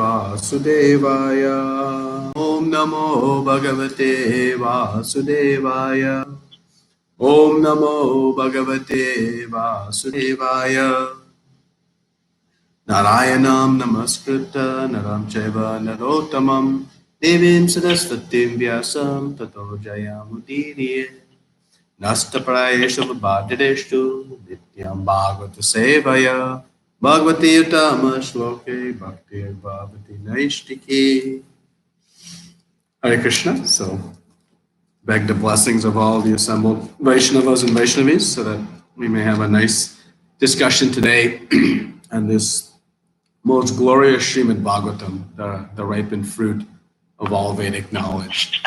Vasudevaya. Om Namo Bhagavate Vasudevaya. Om Namo Bhagavate Vasudevaya. Narayanam Namaskritta Naram Chaiva Narottamam Devim Saraswatim Vyasam Tato Jayamudiriye Nastaprayeshu Bhadradeshtu Nityam Bhagavata Sevaya Bhagavati Utama Shloke Bhakti Bhavati Naishtiki. Hare Krishna. So, beg the blessings of all the assembled Vaishnavas and Vaishnavis so that we may have a nice discussion today on this most glorious Srimad Bhagavatam, the ripened fruit of all Vedic knowledge.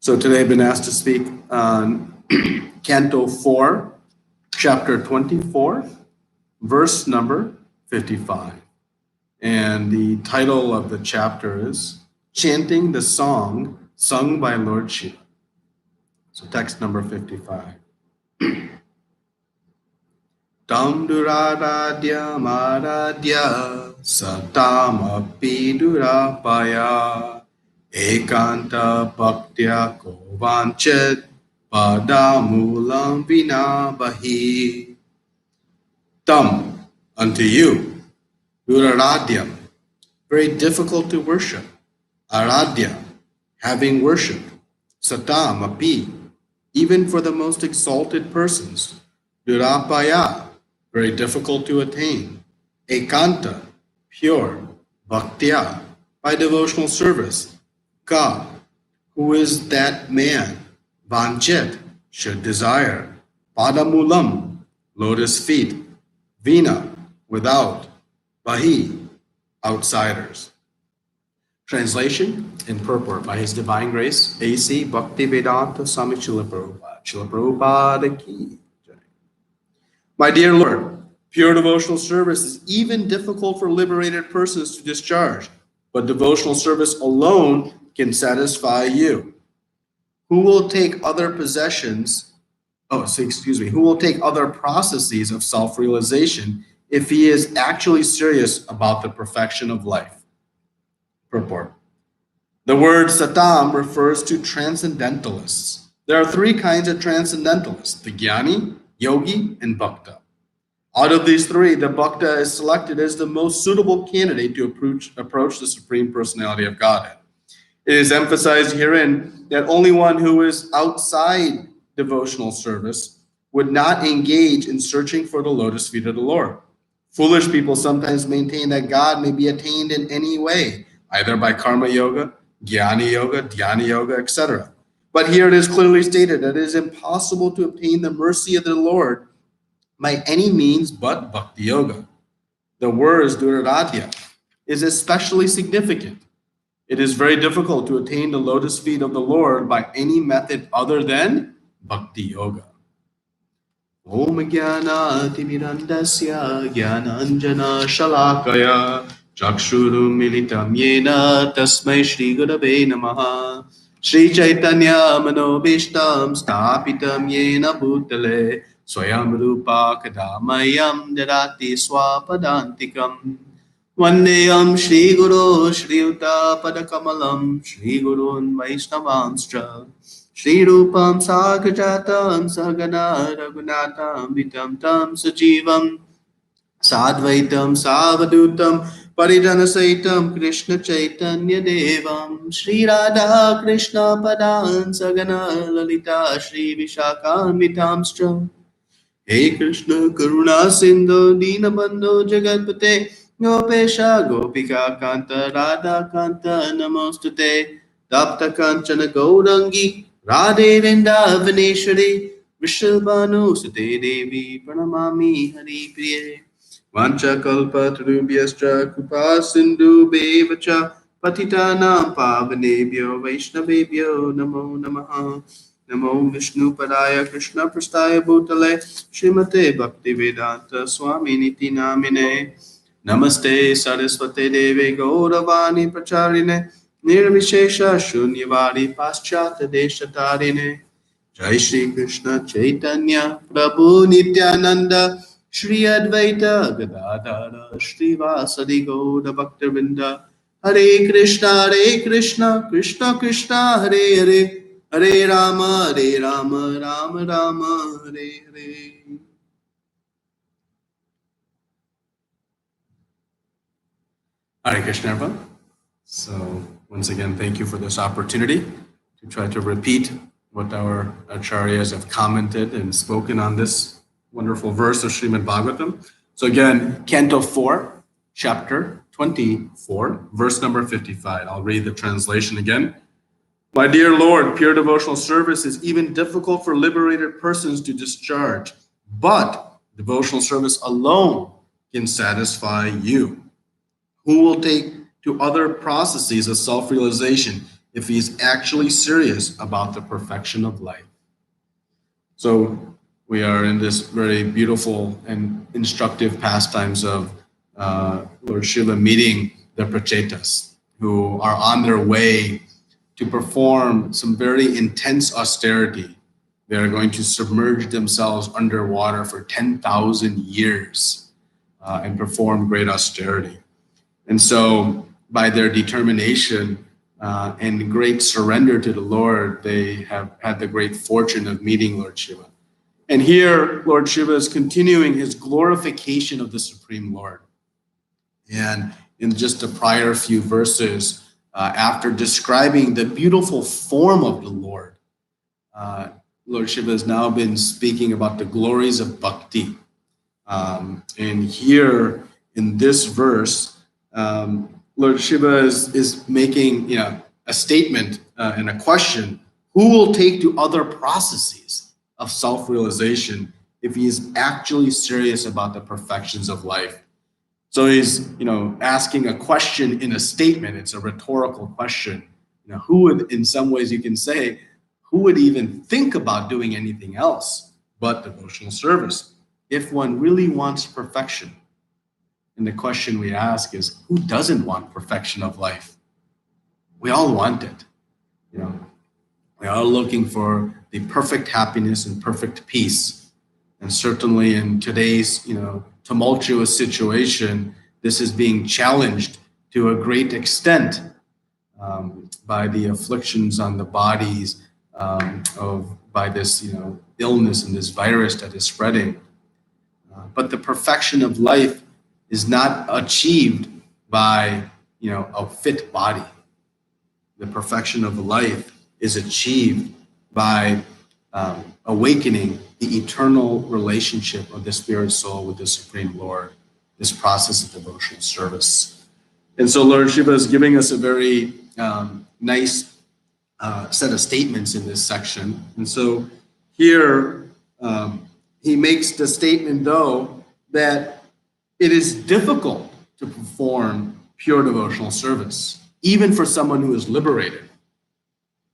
So today I've been asked to speak on Canto 4, Chapter 24, verse number 55. And the title of the chapter is Chanting the Song Sung by Lord Shiva. So text number 55. Tam duraradya maradya satam api durapaya ekanta bhaktya kovanchet padamulam vinabahi. Tam, unto you, duraradya, very difficult to worship, aradya, having worship, satam api, even for the most exalted persons, durapaya, very difficult to attain, ekanta, pure, bhaktya, by devotional service, ka, who is that man, vanchet, should desire, padamulam, lotus feet, vina, without, bahi, outsiders. Translation and purport by His Divine Grace, A.C. Bhaktivedanta Swami Srila Prabhupada. Srila Prabhupada ki. My dear Lord, pure devotional service is even difficult for liberated persons to discharge, but devotional service alone can satisfy you. Who will take other processes of self-realization if he is actually serious about the perfection of life? Purport. The word satam refers to transcendentalists. There are three kinds of transcendentalists: the jnani, yogi, and bhakta. Out of these three, the bhakta is selected as the most suitable candidate to approach the Supreme Personality of Godhead. It is emphasized herein that only one who is outside devotional service would not engage in searching for the lotus feet of the Lord. Foolish people sometimes maintain that God may be attained in any way, either by karma yoga, jnana yoga, dhyana yoga, etc. But here it is clearly stated that it is impossible to obtain the mercy of the Lord by any means but bhakti yoga. The words duraradya is especially significant. It is very difficult to attain the lotus feet of the Lord by any method other than bhakti yoga. Om jnana timirandasya jnananjana shalakaya chakshuru militam yena tasmai shri gurave namaha Shri Chaitanya manobishtam stapitam yena bhutale swayam rupa kadamayam dadati swapadantikam Vandeyam Shri Guru Shri Uta Padakamalam Shri Gurun Vaishnavanscha Shri Rupam Sagrajatam Sagana Raghunatam Vitam Tam Sajivam Sadvaitam Savadutam Parijana Saitam Krishna Chaitanya Devam Shri Radha Krishna Padan Sagana Lalita Shri Vishakam Vitamscha Hey Krishna Karuna Sindhu Dinabandhu Jagatpate Gopesha Gopika Kanta Radha Kanta Namostute Tapta Kanchana Gaurangi Radhe Vrindavaneshwari Vrishabhanu Sute Devi Pranamami Hari Priye Vancha Kalpa Tarubhyascha Krupa Sindhu Bevacha Patitanam Pavanebhyo Vaishnavebhyo Namo Namaha Namo Vishnu Padaya Krishna Prastaya Bhutale Srimate Bhaktivedanta Swami Niti Namine Namaste Saraswate Deve Gauravani Pracharine Nirvishesha Shunyavadi Paschata Deshatarine Jai Shri Krishna Chaitanya Prabhu Nityananda Shri Advaita Gadadara Shri Vasadi Gaura Bhaktavinda Hare Krishna, Krishna Krishna, Hare Hare, Hare Rama, Rama Rama, Hare Hare. Hare Krishna, everyone. So once again, thank you for this opportunity to try to repeat what our acharyas have commented and spoken on this wonderful verse of Srimad Bhagavatam. So again, Canto 4, Chapter 24, verse number 55. I'll read the translation again. My dear Lord, pure devotional service is even difficult for liberated persons to discharge, but devotional service alone can satisfy you. Who will take to other processes of self-realization if he is actually serious about the perfection of life? So we are in this very beautiful and instructive pastimes of Lord Shiva meeting the Prachetas, who are on their way to perform some very intense austerity. They are going to submerge themselves underwater for 10,000 years and perform great austerity. And so by their determination and great surrender to the Lord, they have had the great fortune of meeting Lord Shiva. And here, Lord Shiva is continuing his glorification of the Supreme Lord. And in just the prior few verses, after describing the beautiful form of the Lord, Lord Shiva has now been speaking about the glories of bhakti. And here in this verse, Lord Shiva is making a statement and a question: who will take to other processes of self-realization if he is actually serious about the perfections of life? So he's asking a question in a statement. It's a rhetorical question. Who would, in some ways you can say, who would even think about doing anything else but devotional service if one really wants perfection? And the question we ask is, who doesn't want perfection of life? We all want it. We are looking for the perfect happiness and perfect peace. And certainly in today's, tumultuous situation, this is being challenged to a great extent by the afflictions on the bodies by this, illness and this virus that is spreading. But the perfection of life is not achieved by, a fit body. The perfection of life is achieved by awakening the eternal relationship of the spirit soul with the Supreme Lord, this process of devotional service. And so Lord Shiva is giving us a very nice set of statements in this section. And so here he makes the statement, though, that it is difficult to perform pure devotional service, even for someone who is liberated.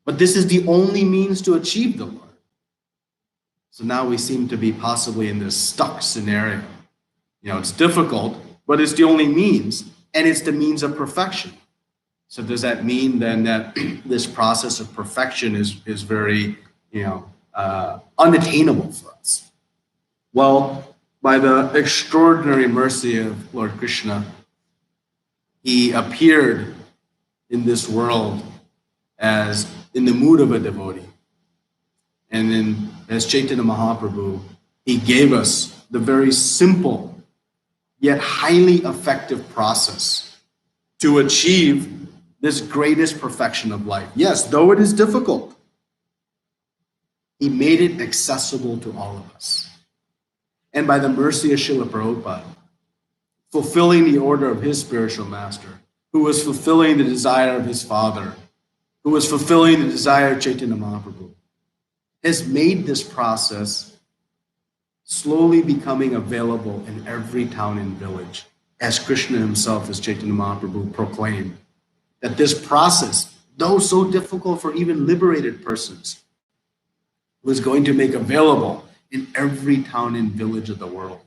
But this is the only means to achieve the Lord. So now we seem to be possibly in this stuck scenario. It's difficult, but it's the only means, and it's the means of perfection. So does that mean then that this process of perfection is very, unattainable for us? Well, by the extraordinary mercy of Lord Krishna, he appeared in this world as in the mood of a devotee. And then as Chaitanya Mahaprabhu, he gave us the very simple yet highly effective process to achieve this greatest perfection of life. Yes, though it is difficult, he made it accessible to all of us. And by the mercy of Srila Prabhupada, fulfilling the order of his spiritual master, who was fulfilling the desire of his father, who was fulfilling the desire of Chaitanya Mahaprabhu, has made this process slowly becoming available in every town and village, as Krishna himself, as Chaitanya Mahaprabhu, proclaimed that this process, though so difficult for even liberated persons, was going to make available in every town and village of the world.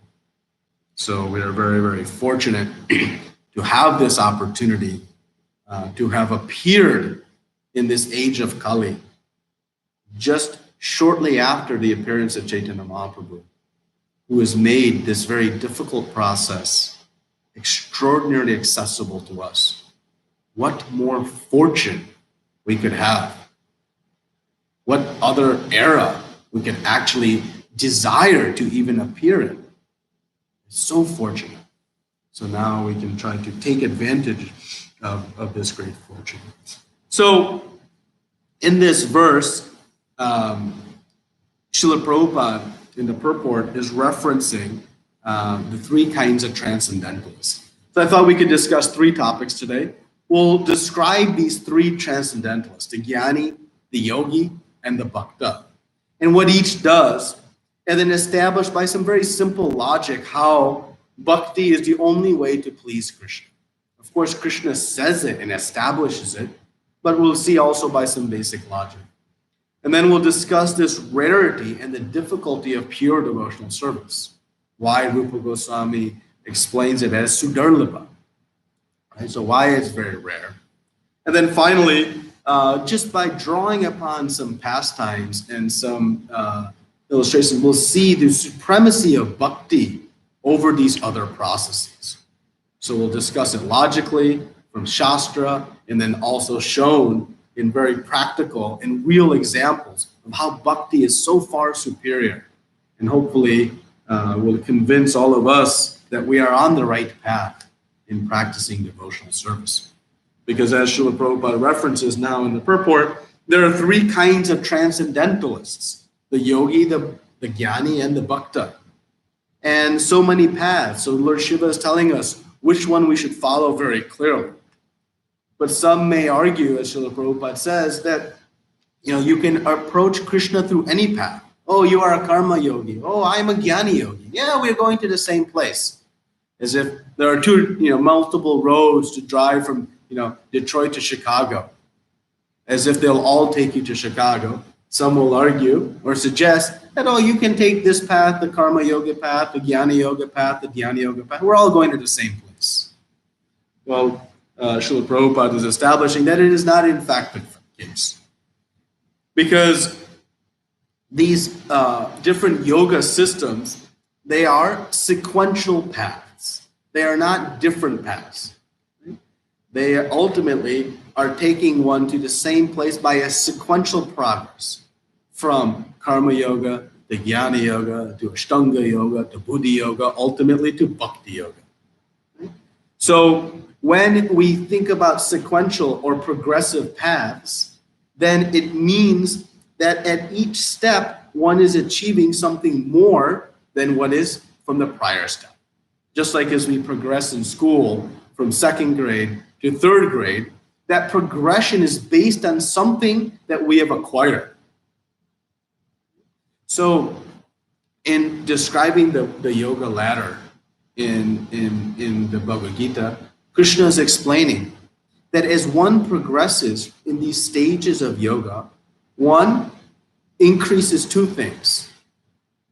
So we are very, very fortunate to have this opportunity to have appeared in this age of Kali, just shortly after the appearance of Chaitanya Mahaprabhu, who has made this very difficult process extraordinarily accessible to us. what more fortune we could have, what other era we could actually desire to even appear in. It's so fortunate. So now we can try to take advantage of this great fortune. So in this verse, Srila Prabhupada in the purport is referencing the three kinds of transcendentalists. So I thought we could discuss three topics today. We'll describe these three transcendentalists, the Jnani, the Yogi, and the Bhakta, and what each does, and then establish by some very simple logic how Bhakti is the only way to please Krishna. Of course, Krishna says it and establishes it, but we'll see also by some basic logic. And then we'll discuss this rarity and the difficulty of pure devotional service, why Rupa Goswami explains it as Sudarlabha. Right? So why it's very rare. And then finally, just by drawing upon some pastimes and some illustrations, we'll see the supremacy of bhakti over these other processes. So we'll discuss it logically from Shastra, and then also shown in very practical and real examples of how bhakti is so far superior. And hopefully will convince all of us that we are on the right path in practicing devotional service. Because as Srila Prabhupada references now in the purport, there are three kinds of transcendentalists: the yogi, the jnani, and the bhakta. And so many paths. So Lord Shiva is telling us which one we should follow very clearly. But some may argue, as Srila Prabhupada says, that you can approach Krishna through any path. Oh, you are a karma yogi. Oh, I'm a jnani yogi. Yeah, we're going to the same place. As if there are two, multiple roads to drive from, Detroit to Chicago. As if they'll all take you to Chicago. Some will argue or suggest that, you can take this path, the karma yoga path, the jnana yoga path, the dhyana yoga path. We're all going to the same place. Well, Srila Prabhupada is establishing that it is not in fact the case. Because these different yoga systems, they are sequential paths. They are not different paths. They ultimately are taking one to the same place by a sequential progress, from karma yoga to jnana yoga to ashtanga yoga to buddhi yoga, ultimately to bhakti yoga. So when we think about sequential or progressive paths, then it means that at each step, one is achieving something more than what is from the prior step. Just like as we progress in school from second grade to third grade, that progression is based on something that we have acquired. So in describing the yoga ladder in the Bhagavad Gita, Krishna is explaining that as one progresses in these stages of yoga, one increases two things.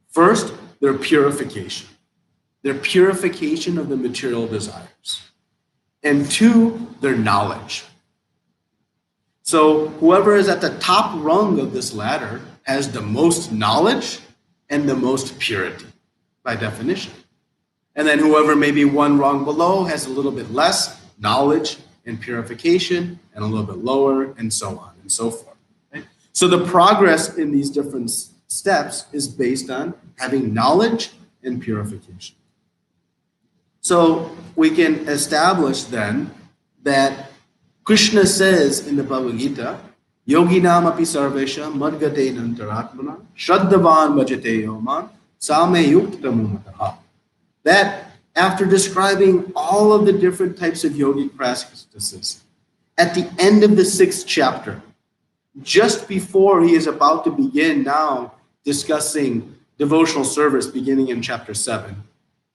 First, their purification of the material desires. And two, their knowledge. So whoever is at the top rung of this ladder has the most knowledge and the most purity, by definition. And then whoever may be one rung below has a little bit less knowledge and purification, and a little bit lower, and so on and so forth. Okay? So the progress in these different steps is based on having knowledge and purification. So we can establish then that Krishna says in the Bhagavad Gita, Yoginam api sarvesha madgate nantaratmana shraddhavan bhajate yoman same yuktamumataha. That after describing all of the different types of yogic practices, at the end of the 6th chapter, just before he is about to begin now discussing devotional service beginning in chapter 7,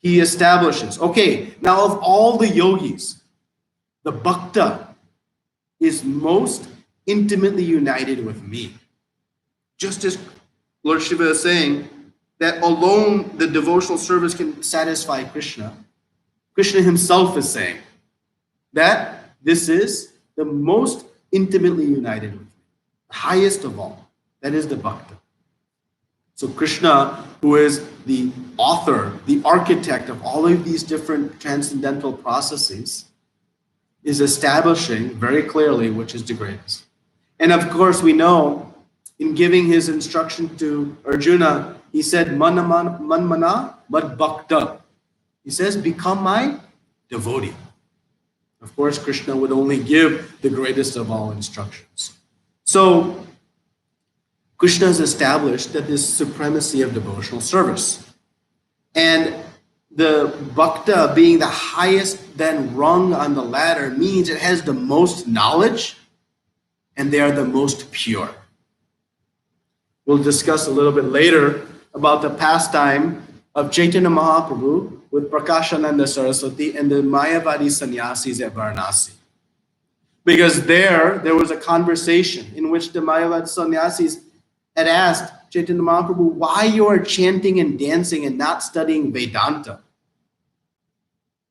he establishes, okay, now of all the yogis, the bhakta is most intimately united with me. Just as Lord Shiva is saying that alone the devotional service can satisfy Krishna, Krishna himself is saying that this is the most intimately united with me, the highest of all. That is the bhakta. So Krishna, who is the author, the architect of all of these different transcendental processes, is establishing very clearly which is the greatest. And of course, we know in giving his instruction to Arjuna, he said, man mana mad bhakta. He says, become my devotee. Of course, Krishna would only give the greatest of all instructions. So Krishna has established that this supremacy of devotional service. And the bhakta being the highest then rung on the ladder means it has the most knowledge and they are the most pure. We'll discuss a little bit later about the pastime of Chaitanya Mahaprabhu with Prakashananda Saraswati and the Mayavadi sannyasis at Varanasi. Because there was a conversation in which the Mayavadi sannyasis had asked Chaitanya Mahaprabhu why you are chanting and dancing and not studying Vedanta,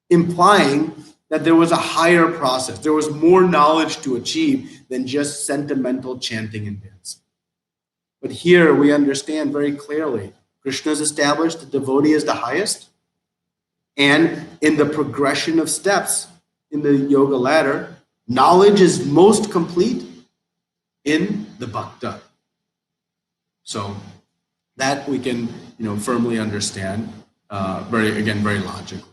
implying that there was a higher process. There was more knowledge to achieve than just sentimental chanting and dancing. But here we understand very clearly, Krishna has established the devotee is the highest. And in the progression of steps in the yoga ladder, knowledge is most complete in the bhakta. So that we can, firmly understand, very logically.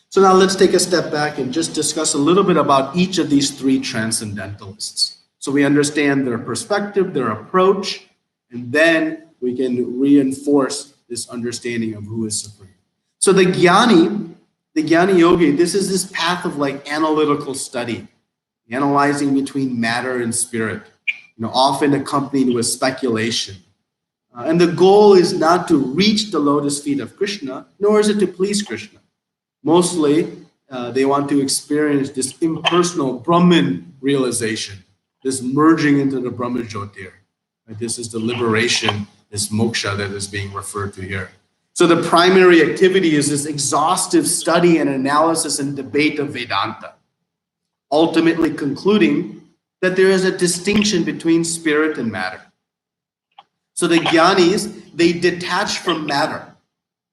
So now let's take a step back and just discuss a little bit about each of these three transcendentalists. So we understand their perspective, their approach, and then we can reinforce this understanding of who is supreme. So the Jnani Yogi, this is this path of analytical study, analyzing between matter and spirit, often accompanied with speculation. And the goal is not to reach the lotus feet of Krishna, nor is it to please Krishna. Mostly, they want to experience this impersonal Brahman realization, this merging into the Brahma Jyotir. Right? This is the liberation, this moksha that is being referred to here. So the primary activity is this exhaustive study and analysis and debate of Vedanta, ultimately concluding that there is a distinction between spirit and matter. So the Jnanis, they detach from matter.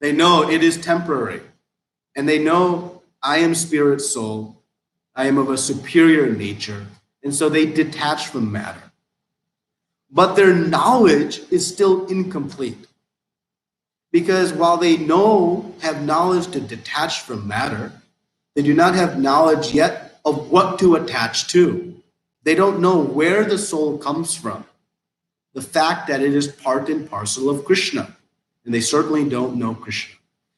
They know it is temporary. And they know I am spirit soul. I am of a superior nature. And so they detach from matter. But their knowledge is still incomplete. Because while they have knowledge to detach from matter, they do not have knowledge yet of what to attach to. They don't know where the soul comes from. The fact that it is part and parcel of Krishna. And they certainly don't know Krishna.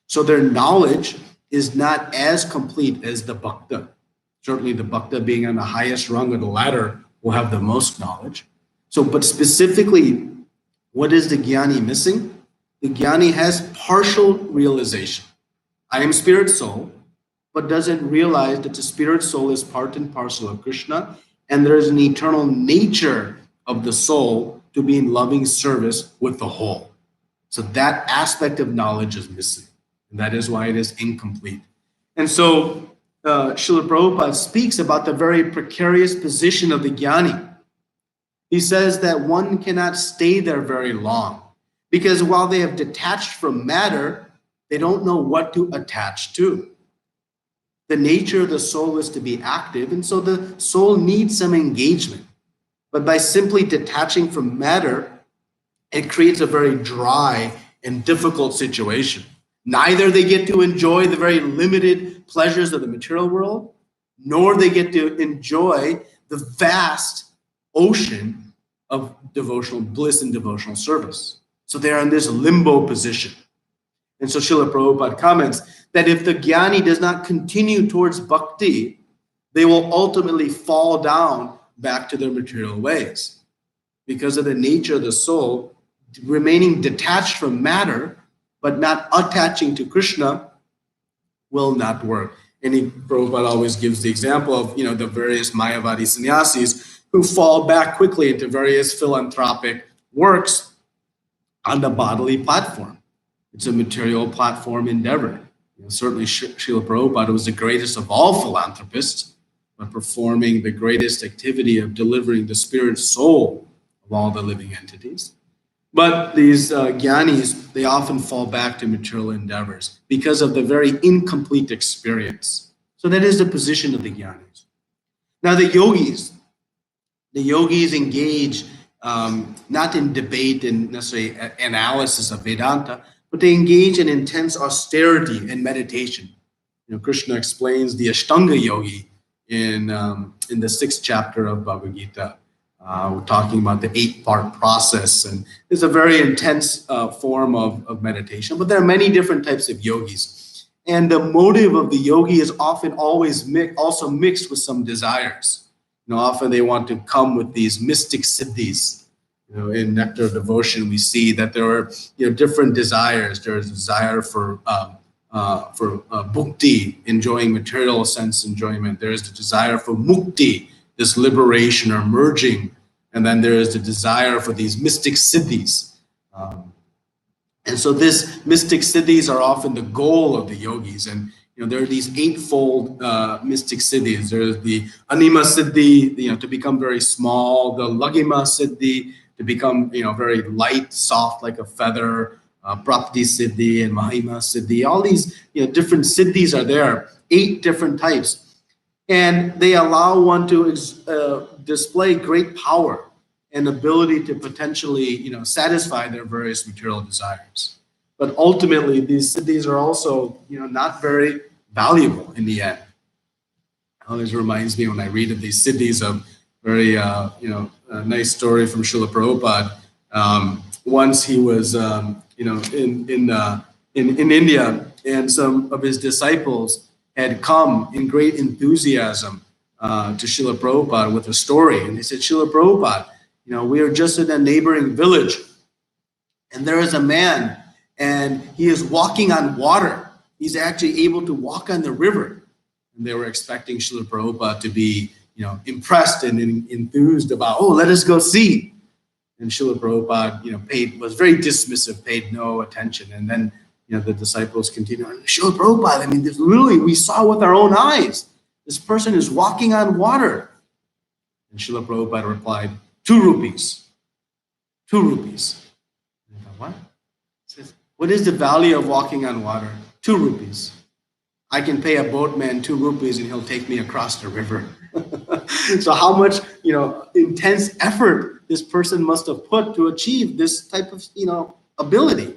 So their knowledge is not as complete as the bhakta. Certainly the bhakta being on the highest rung of the ladder will have the most knowledge. So, but specifically, what is the Jnani missing? The Jnani has partial realization. I am spirit soul, but doesn't realize that the spirit soul is part and parcel of Krishna, and there is an eternal nature of the soul to be in loving service with the whole. So that aspect of knowledge is missing, and that is why it is incomplete. And so Srila Prabhupada speaks about the very precarious position of the Jnani. He says that one cannot stay there very long because while they have detached from matter, they don't know what to attach to. The nature of the soul is to be active, and so the soul needs some engagement. But by simply detaching from matter, it creates a very dry and difficult situation. Neither they get to enjoy the very limited pleasures of the material world, nor they get to enjoy the vast ocean of devotional bliss and devotional service. So they're in this limbo position. And so Srila Prabhupada comments that if the Jnani does not continue towards bhakti, they will ultimately fall down back to their material ways. Because of the nature of the soul, remaining detached from matter, but not attaching to Krishna will not work. And Prabhupada always gives the example of, the various Mayavadi sannyasis who fall back quickly into various philanthropic works on the bodily platform. It's a material platform endeavor. Certainly Srila Prabhupada was the greatest of all philanthropists, but performing the greatest activity of delivering the spirit soul of all the living entities. But these Jnanis, they often fall back to material endeavors because of the very incomplete experience. So that is the position of the Jnanis. Now the yogis engage not in debate and necessarily analysis of Vedanta, but they engage in intense austerity and meditation. Krishna explains the Ashtanga yogi in the 6th chapter of Bhagavad Gita. We're talking about the 8-part process, and it's a very intense form of meditation. But there are many different types of yogis, and the motive of the yogi is often always also mixed with some desires. Often they want to come with these mystic siddhis. In Nectar of Devotion, we see that there are different desires. There is a desire for bhukti, enjoying material sense enjoyment. There is the desire for mukti, this liberation or merging, and then there is the desire for these mystic siddhis. And so these mystic siddhis are often the goal of the yogis, and there are these 8-fold mystic siddhis. There's the anima siddhi, to become very small, the lagima siddhi, to become very light, soft like a feather, prapti siddhi and mahima siddhi. All these different siddhis are there, 8 different types, and they allow one to display great power and ability to potentially satisfy their various material desires. But ultimately, these siddhis are also not very valuable in the end. It always reminds me when I read of these siddhis of very a nice story from Srila Prabhupada. Once he was in India, and some of his disciples had come in great enthusiasm to Srila Prabhupada with a story, and they said, "Srila Prabhupada, we are just in a neighboring village, and there is a man, and he is walking on water. He's actually able to walk on the river." And they were expecting Srila Prabhupada to be impressed and enthused about, "Oh, let us go see." And Srila Prabhupada, was very dismissive, paid no attention. And then, the disciples continued, "Srila Prabhupada, this literally we saw with our own eyes. This person is walking on water." And Srila Prabhupada replied, 2 rupees. 2 rupees. And I thought, what? He says, "What is the value of walking on water? 2 rupees. I can pay a boatman 2 rupees and he'll take me across the river." So how much, intense effort this person must have put to achieve this type of, ability.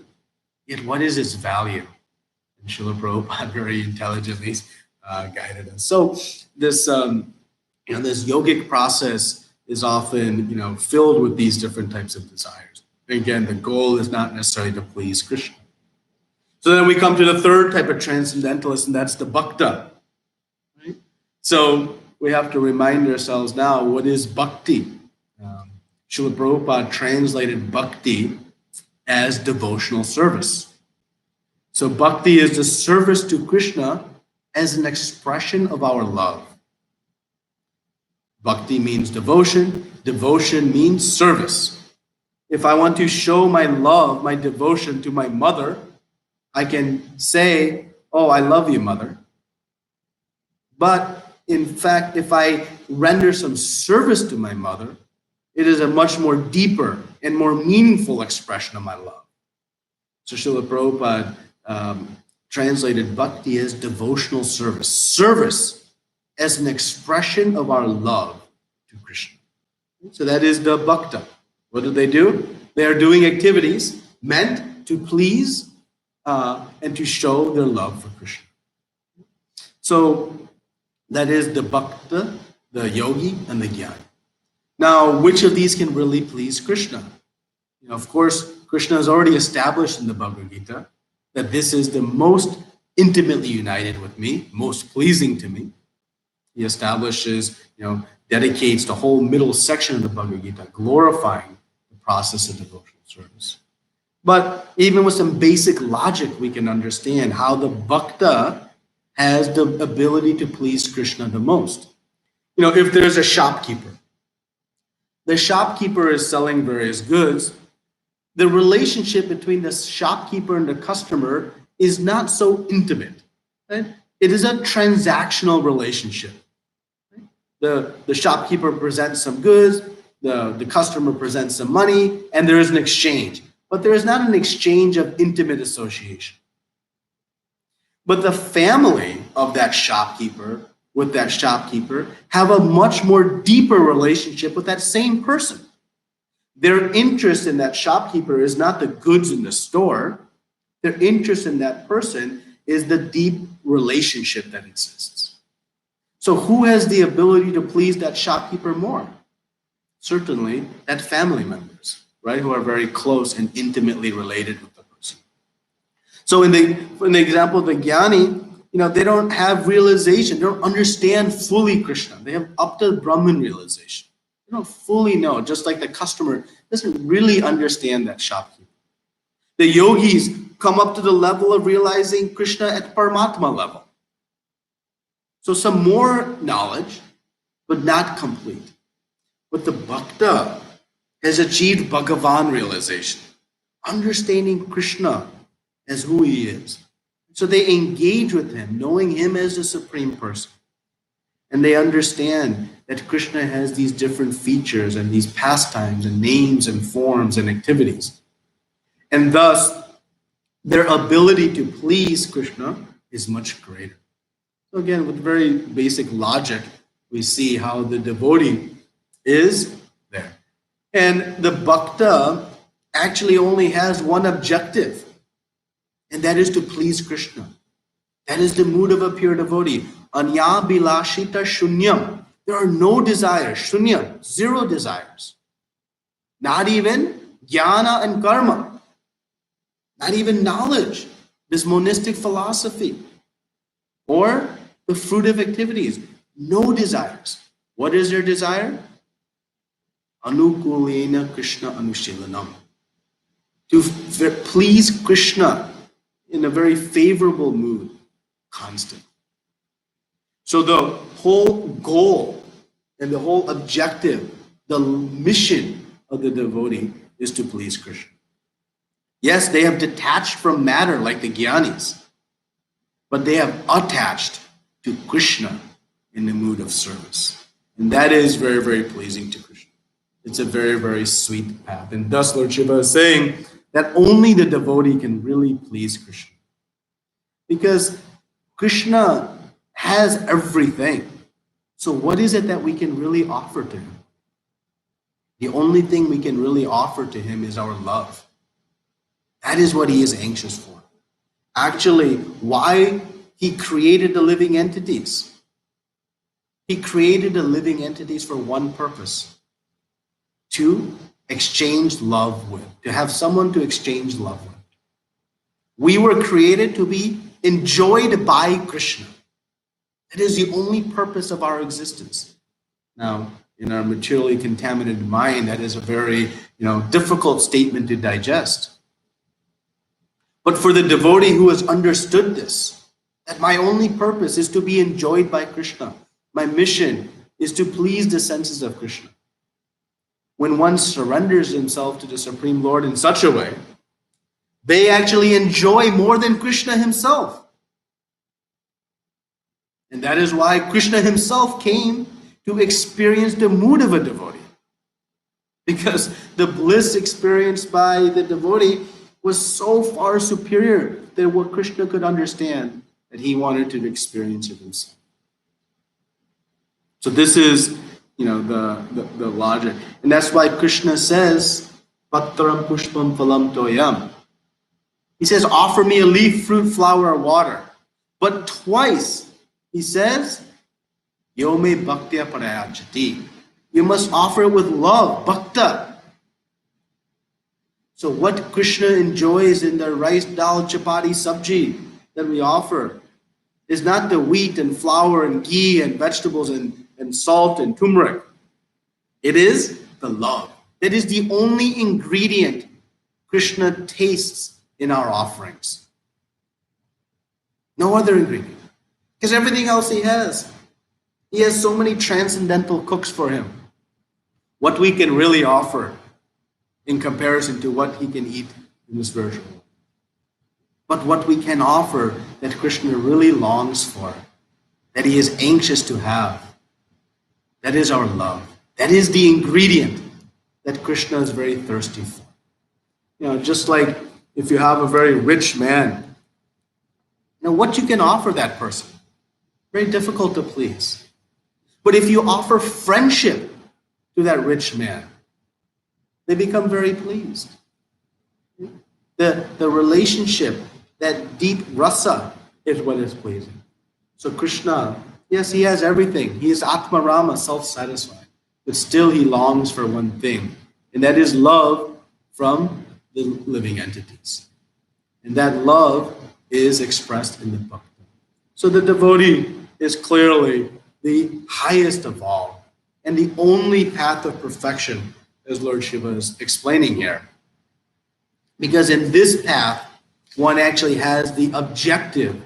Yet what is its value? And Srila Prabhupada very intelligently guided us. So this, this yogic process is often, filled with these different types of desires. Again, the goal is not necessarily to please Krishna. So then we come to the 3rd type of transcendentalist, and that's the bhakta. Right? So we have to remind ourselves now, what is bhakti? Srila Prabhupada translated bhakti as devotional service. So bhakti is the service to Krishna as an expression of our love. Bhakti means devotion. Devotion means service. If I want to show my love, my devotion to my mother, I can say, "Oh, I love you, mother." But in fact, if I render some service to my mother, it is a much more deeper and more meaningful expression of my love. So Srila Prabhupada translated bhakti as devotional service. Service as an expression of our love to Krishna. So that is the bhakta. What do? They are doing activities meant to please and to show their love for Krishna. So that is the bhakta, the yogi, and the jnani. Now, which of these can really please Krishna? Of course, Krishna has already established in the Bhagavad Gita that this is the most intimately united with me, most pleasing to me. He establishes, dedicates the whole middle section of the Bhagavad Gita, glorifying the process of devotional service. But even with some basic logic, we can understand how the bhakta has the ability to please Krishna the most. If there's a shopkeeper, the shopkeeper is selling various goods, the relationship between the shopkeeper and the customer is not so intimate. Right? It is a transactional relationship. Right? The shopkeeper presents some goods, the customer presents some money, and there is an exchange. But there is not an exchange of intimate association. But the family of that shopkeeper with that shopkeeper have a much more deeper relationship with that same person. Their interest in that shopkeeper is not the goods in the store. Their interest in that person is the deep relationship that exists. So who has the ability to please that shopkeeper more? Certainly that family members, right, who are very close and intimately related with the person. So in the example of the jnani, they don't have realization, they don't understand fully Krishna. They have up to Brahman realization. They don't fully know, just like the customer doesn't really understand that shopkeeper. The yogis come up to the level of realizing Krishna at Paramatma level. So some more knowledge, but not complete. But the bhakta has achieved Bhagavan realization, understanding Krishna as who he is. So they engage with him, knowing him as the supreme person. And they understand that Krishna has these different features and these pastimes and names and forms and activities. And thus, their ability to please Krishna is much greater. So again, with very basic logic, we see how the devotee is there. And the bhakta actually only has one objective, and that is to please Krishna. That is the mood of a pure devotee. Anya bilashita shunyam. There are no desires. Shunyam, zero desires. Not even jnana and karma. Not even knowledge, this monistic philosophy, or the fruitive activities. No desires. What is their desire? Anukulena Krishna Anushilanam. To please Krishna in a very favorable mood, constantly. So the whole goal and the whole objective, the mission of the devotee is to please Krishna. Yes, they have detached from matter like the jnanis, but they have attached to Krishna in the mood of service. And that is very, very pleasing to Krishna. It's a very, very sweet path. And thus Lord Shiva is saying that only the devotee can really please Krishna. Because Krishna has everything. So what is it that we can really offer to him? The only thing we can really offer to him is our love. That is what he is anxious for. Actually, why he created the living entities. He created the living entities for one purpose: to exchange love with, to have someone to exchange love with. We were created to be enjoyed by Krishna. That is the only purpose of our existence. Now, in our materially contaminated mind, that is a very difficult statement to digest. But for the devotee who has understood this, that my only purpose is to be enjoyed by Krishna. My mission is to please the senses of Krishna. When one surrenders himself to the Supreme Lord in such a way, they actually enjoy more than Krishna himself. And that is why Krishna himself came to experience the mood of a devotee. Because the bliss experienced by the devotee was so far superior than what Krishna could understand, that he wanted to experience it himself. So this is, the logic. And that's why Krishna says, Patram pushpam phalam toyam. He says, offer me a leaf, fruit, flower, or water. But twice, he says, Yome bhaktya parayachati. You must offer it with love, bhakta. So what Krishna enjoys in the rice, dal, chapati, sabji that we offer is not the wheat and flour and ghee and vegetables and salt and turmeric. It is the love. That is the only ingredient Krishna tastes in our offerings. No other ingredient. Because everything else he has. He has so many transcendental cooks for him. What we can really offer in comparison to what he can eat in the spiritual world. But what we can offer that Krishna really longs for, that he is anxious to have, that is our love. That is the ingredient that Krishna is very thirsty for. Just like if you have a very rich man, what you can offer that person? Very difficult to please. But if you offer friendship to that rich man, they become very pleased. The relationship, that deep rasa, is what is pleasing. So Krishna, yes, he has everything. He is Atma Rama, self-satisfied. But still he longs for one thing, and that is love from the living entities. And that love is expressed in the bhakti. So the devotee is clearly the highest of all, and the only path of perfection, as Lord Shiva is explaining here. Because in this path, one actually has the objective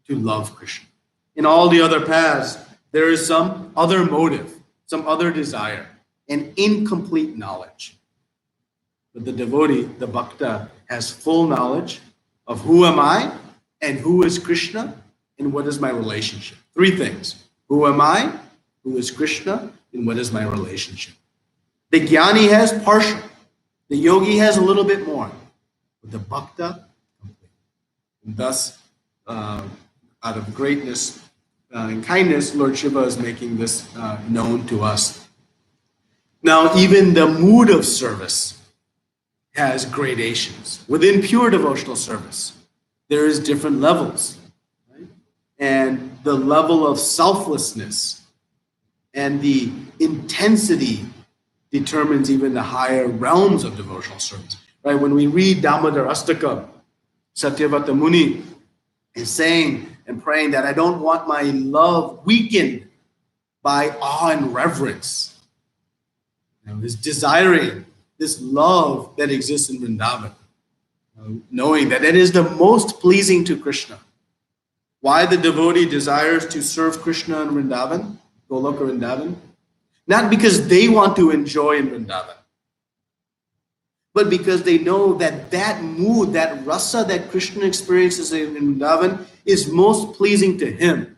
to love Krishna. In all the other paths, there is some other motive, some other desire, and incomplete knowledge. But the devotee, the bhakta, has full knowledge of who am I, and who is Krishna, and what is my relationship. Three things. Who am I, who is Krishna, and what is my relationship. The jnani has partial. The yogi has a little bit more. But the bhakta, complete. And thus, out of greatness and kindness, Lord Shiva is making this known to us. Now, even the mood of service has gradations. Within pure devotional service, there is different levels. Right? And the level of selflessness and the intensity determines even the higher realms of devotional service. Right? When we read Damodar Astaka, Satyavata Muni is saying and praying that I don't want my love weakened by awe and reverence. This desiring, this love that exists in Vrindavan, knowing that it is the most pleasing to Krishna. Why the devotee desires to serve Krishna in Vrindavan, Goloka Vrindavan? Not because they want to enjoy in Vrindavan, but because they know that that mood, that rasa that Krishna experiences in Vrindavan is most pleasing to him.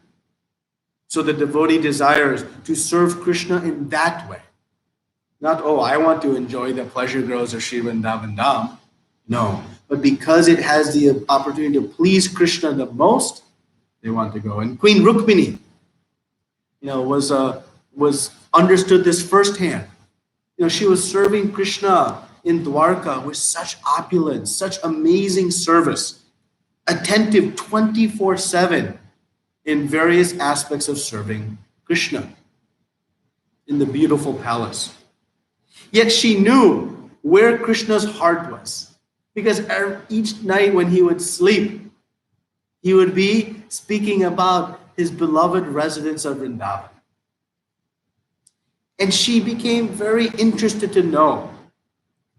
So the devotee desires to serve Krishna in that way. Not, oh, I want to enjoy the pleasure groves of Sri Vrindavan Dham. No, but because it has the opportunity to please Krishna the most, they want to go. And Queen Rukmini, was understood this firsthand. She was serving Krishna in Dwarka with such opulence, such amazing service, attentive 24/7 in various aspects of serving Krishna in the beautiful palace. Yet she knew where Krishna's heart was, because each night when he would sleep, he would be speaking about his beloved residence of Vrindavan. And she became very interested to know,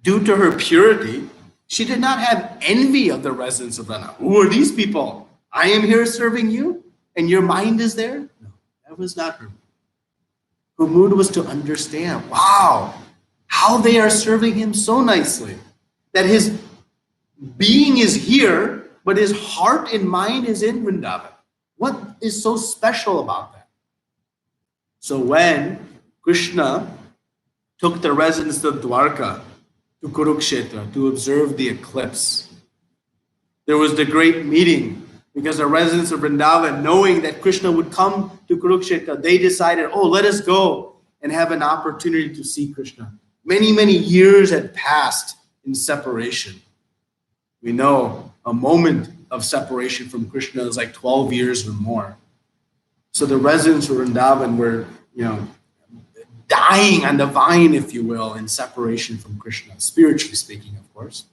due to her purity, she did not have envy of the residents of Vrindavan. Who are these people? I am here serving you, and your mind is there? No, that was not her mood. Her mood was to understand, wow, how they are serving him so nicely, that his being is here, but his heart and mind is in Vrindavan. What is so special about that? So when Krishna took the residents of Dwarka to Kurukshetra to observe the eclipse, there was the great meeting, because the residents of Vrindavan, knowing that Krishna would come to Kurukshetra, they decided, oh, let us go and have an opportunity to see Krishna. Many, many years had passed in separation. We know a moment of separation from Krishna is like 12 years or more. So the residents of Vrindavan were, dying on the vine, if you will, in separation from Krishna, spiritually speaking, of course.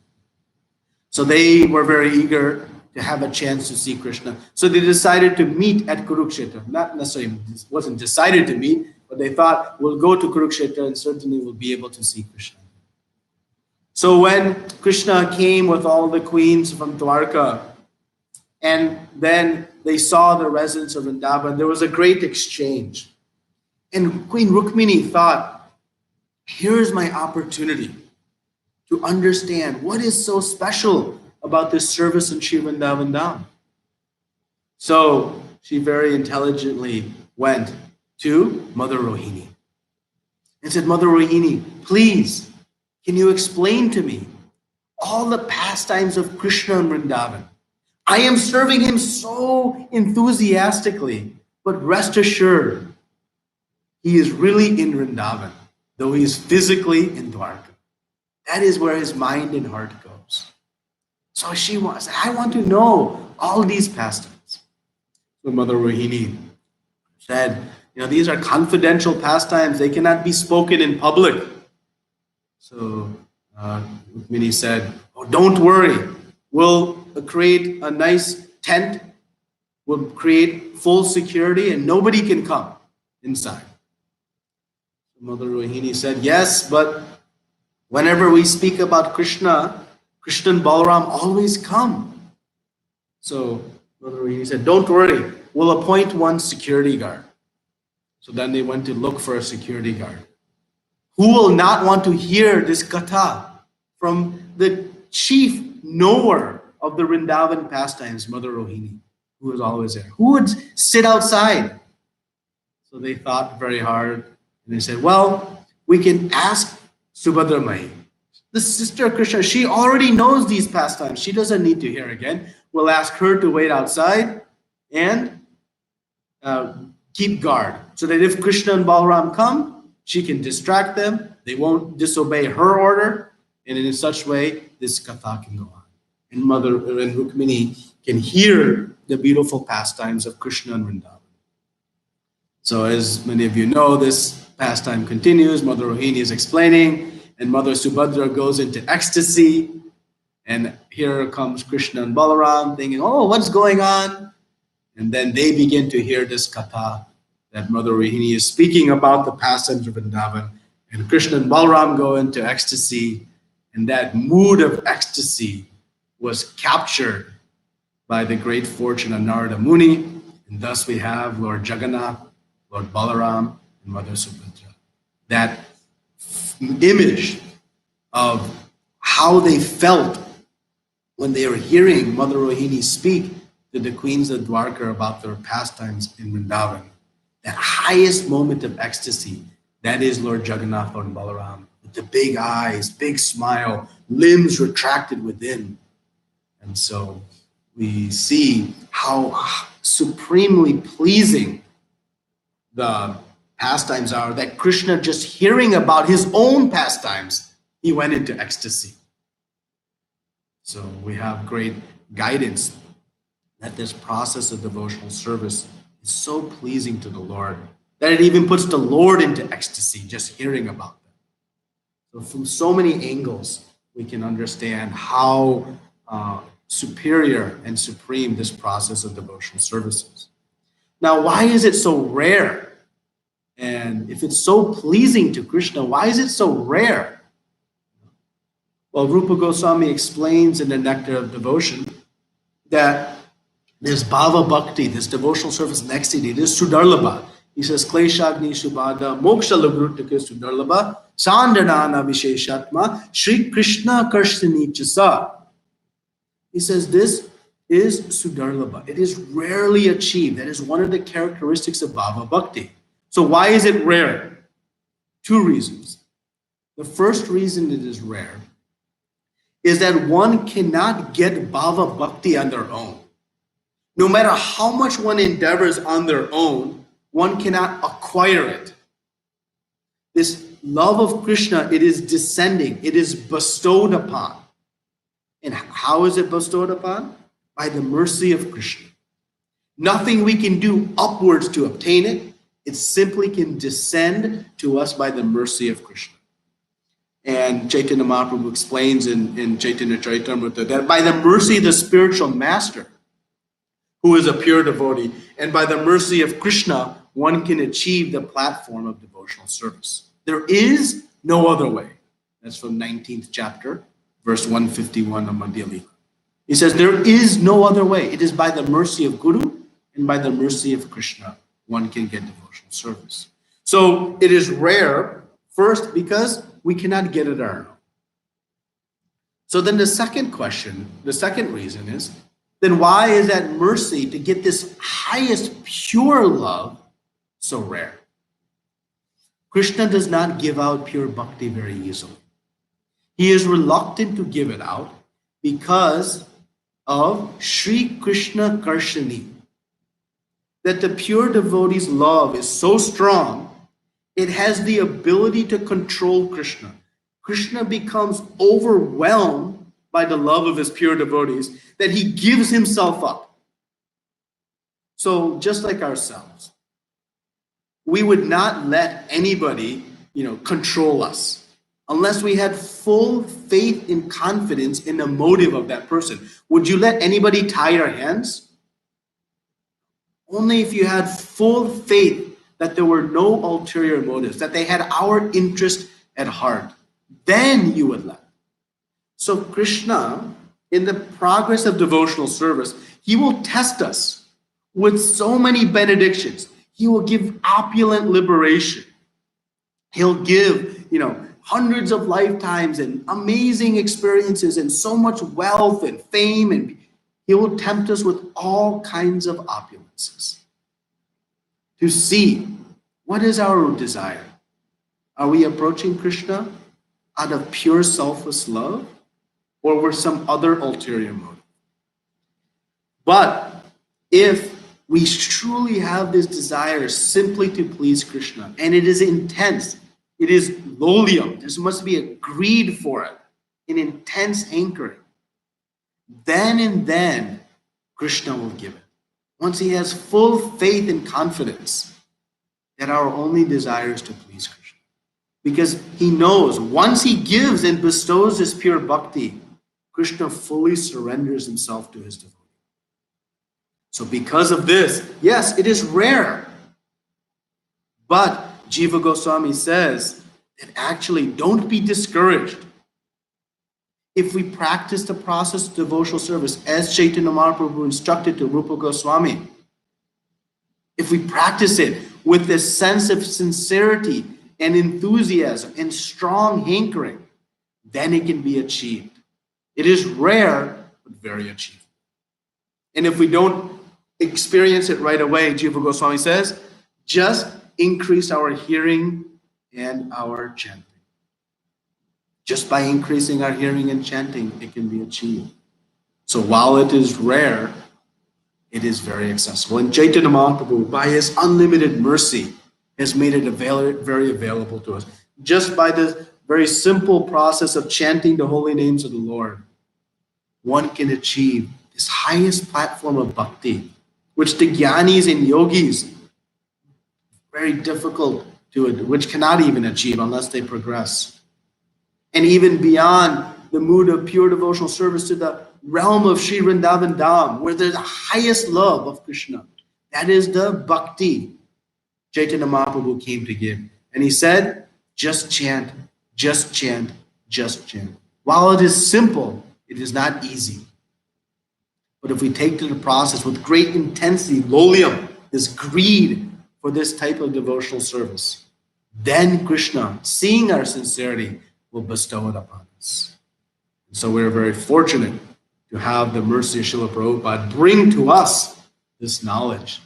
So they were very eager to have a chance to see Krishna. So they decided to meet at Kurukshetra. Not necessarily, it wasn't decided to meet, but they thought, we'll go to Kurukshetra and certainly we'll be able to see Krishna. So when Krishna came with all the queens from Dwarka, and then they saw the residents of Vrindavan, there was a great exchange. And Queen Rukmini thought, here's my opportunity to understand what is so special about this service in Sri Vrindavan Dham. So she very intelligently went to Mother Rohini and said, Mother Rohini, please, can you explain to me all the pastimes of Krishna in Vrindavan? I am serving him so enthusiastically. But rest assured, he is really in Vrindavan, though he is physically in Dwarka. That is where his mind and heart goes. So I want to know all these pastimes. So Mother Rohini said, these are confidential pastimes. They cannot be spoken in public. So Rukmini said, oh, don't worry. We'll create a nice tent. We'll create full security and nobody can come inside. Mother Rohini said, yes, but whenever we speak about Krishna and Balaram always come. So Mother Rohini said, don't worry, we'll appoint one security guard. So then they went to look for a security guard. Who will not want to hear this katha from the chief knower of the Vrindavan pastimes, Mother Rohini, who was always there? Who would sit outside? So they thought very hard. And they said, well, we can ask Subhadra Mai. The sister of Krishna, she already knows these pastimes. She doesn't need to hear again. We'll ask her to wait outside and keep guard. So that if Krishna and Balaram come, she can distract them. They won't disobey her order. And in such way, this katha can go on. And Mother and Rukmini can hear the beautiful pastimes of Krishna and Vrindavan. So as many of you know, this pastime continues. Mother Rohini is explaining, and Mother Subhadra goes into ecstasy. And here comes Krishna and Balaram thinking, oh, what's going on? And then they begin to hear this katha that Mother Rohini is speaking about the pastimes of Vrindavan. And Krishna and Balaram go into ecstasy. And that mood of ecstasy was captured by the great fortune of Narada Muni. And thus we have Lord Jagannath, Lord Balaram, and Mother Subhadra. That image of how they felt when they were hearing Mother Rohini speak to the queens of Dwarka about their pastimes in Vrindavan. That highest moment of ecstasy, that is Lord Jagannath, Lord Balaram, with the big eyes, big smile, limbs retracted within. And so we see how supremely pleasing the pastimes are, that Krishna, just hearing about his own pastimes, he went into ecstasy. So we have great guidance that this process of devotional service is so pleasing to the Lord that it even puts the Lord into ecstasy just hearing about them. So from so many angles, we can understand how superior and supreme this process of devotional service is. Now, why is it so rare? And if it's so pleasing to Krishna, why is it so rare? Well, Rupa Goswami explains in the Nectar of Devotion that this bhava bhakti, this devotional service in ecstasy, this sudarlabha. He says, Kleshagni Subhada Moksha Lagrutaka Sudarlabha Sandhanana Visheshatma Shri Krishna Karshini Chasa. He says this is sudarlabha. It is rarely achieved. That is one of the characteristics of bhava bhakti. So why is it rare? Two reasons. The first reason it is rare is that one cannot get bhava bhakti on their own. No matter how much one endeavors on their own, one cannot acquire it. This love of Krishna, it is descending, it is bestowed upon. And how is it bestowed upon? By the mercy of Krishna. Nothing we can do upwards to obtain it. It simply can descend to us by the mercy of Krishna. And Chaitanya Mahaprabhu explains in Chaitanya Charitamrita that by the mercy of the spiritual master, who is a pure devotee, and by the mercy of Krishna, one can achieve the platform of devotional service. There is no other way. That's from 19th chapter, verse 151 of Madhya Lila. He says, there is no other way. It is by the mercy of Guru and by the mercy of Krishna one can get devotional service. So it is rare, first, because we cannot get it on our own. So then the second question, the second reason is, then why is that mercy to get this highest pure love so rare? Krishna does not give out pure bhakti very easily. He is reluctant to give it out because of Sri Krishna Karshani. that the pure devotee's love is so strong, it has the ability to control Krishna. Krishna becomes overwhelmed by the love of his pure devotees that he gives himself up. So just like ourselves, we would not let anybody, control us unless we had full faith and confidence in the motive of that person. Would you let anybody tie your hands? Only if you had full faith that there were no ulterior motives, that they had our interest at heart. Then you would let. So Krishna, in the progress of devotional service, he will test us with so many benedictions. He will give opulent liberation. He'll give, hundreds of lifetimes and amazing experiences and so much wealth and fame, and he will tempt us with all kinds of opulences to see what is our desire. Are we approaching Krishna out of pure selfless love, or with some other ulterior motive? But if we truly have this desire simply to please Krishna, and it is intense, it is lolium, there must be a greed for it, an intense hankering, then and then Krishna will give it. Once he has full faith and confidence that our only desire is to please Krishna. Because he knows once he gives and bestows his pure bhakti, Krishna fully surrenders himself to his devotee. So because of this, yes, it is rare. But Jiva Goswami says that actually don't be discouraged. If we practice the process of devotional service as Chaitanya Mahaprabhu instructed to Rupa Goswami, if we practice it with this sense of sincerity and enthusiasm and strong hankering, then it can be achieved. It is rare, but very achievable. And if we don't experience it right away, Jiva Goswami says, just increase our hearing and our chanting. Just by increasing our hearing and chanting, it can be achieved. So while it is rare, it is very accessible. And Chaitanya Mahaprabhu, by his unlimited mercy, has made it very available to us. Just by the very simple process of chanting the holy names of the Lord, one can achieve this highest platform of bhakti, which the jnanis and yogis, very difficult to it, which cannot even achieve unless they progress. And even beyond the mood of pure devotional service to the realm of Sri Vrindavan Dham, where there's the highest love of Krishna. That is the bhakti Chaitanya Mahaprabhu came to give. And he said, just chant, just chant, just chant. While it is simple, it is not easy. But if we take to the process with great intensity, lolium, this greed for this type of devotional service, then Krishna, seeing our sincerity, will bestow it upon us. And so we're very fortunate to have the mercy of Srila Prabhupada bring to us this knowledge.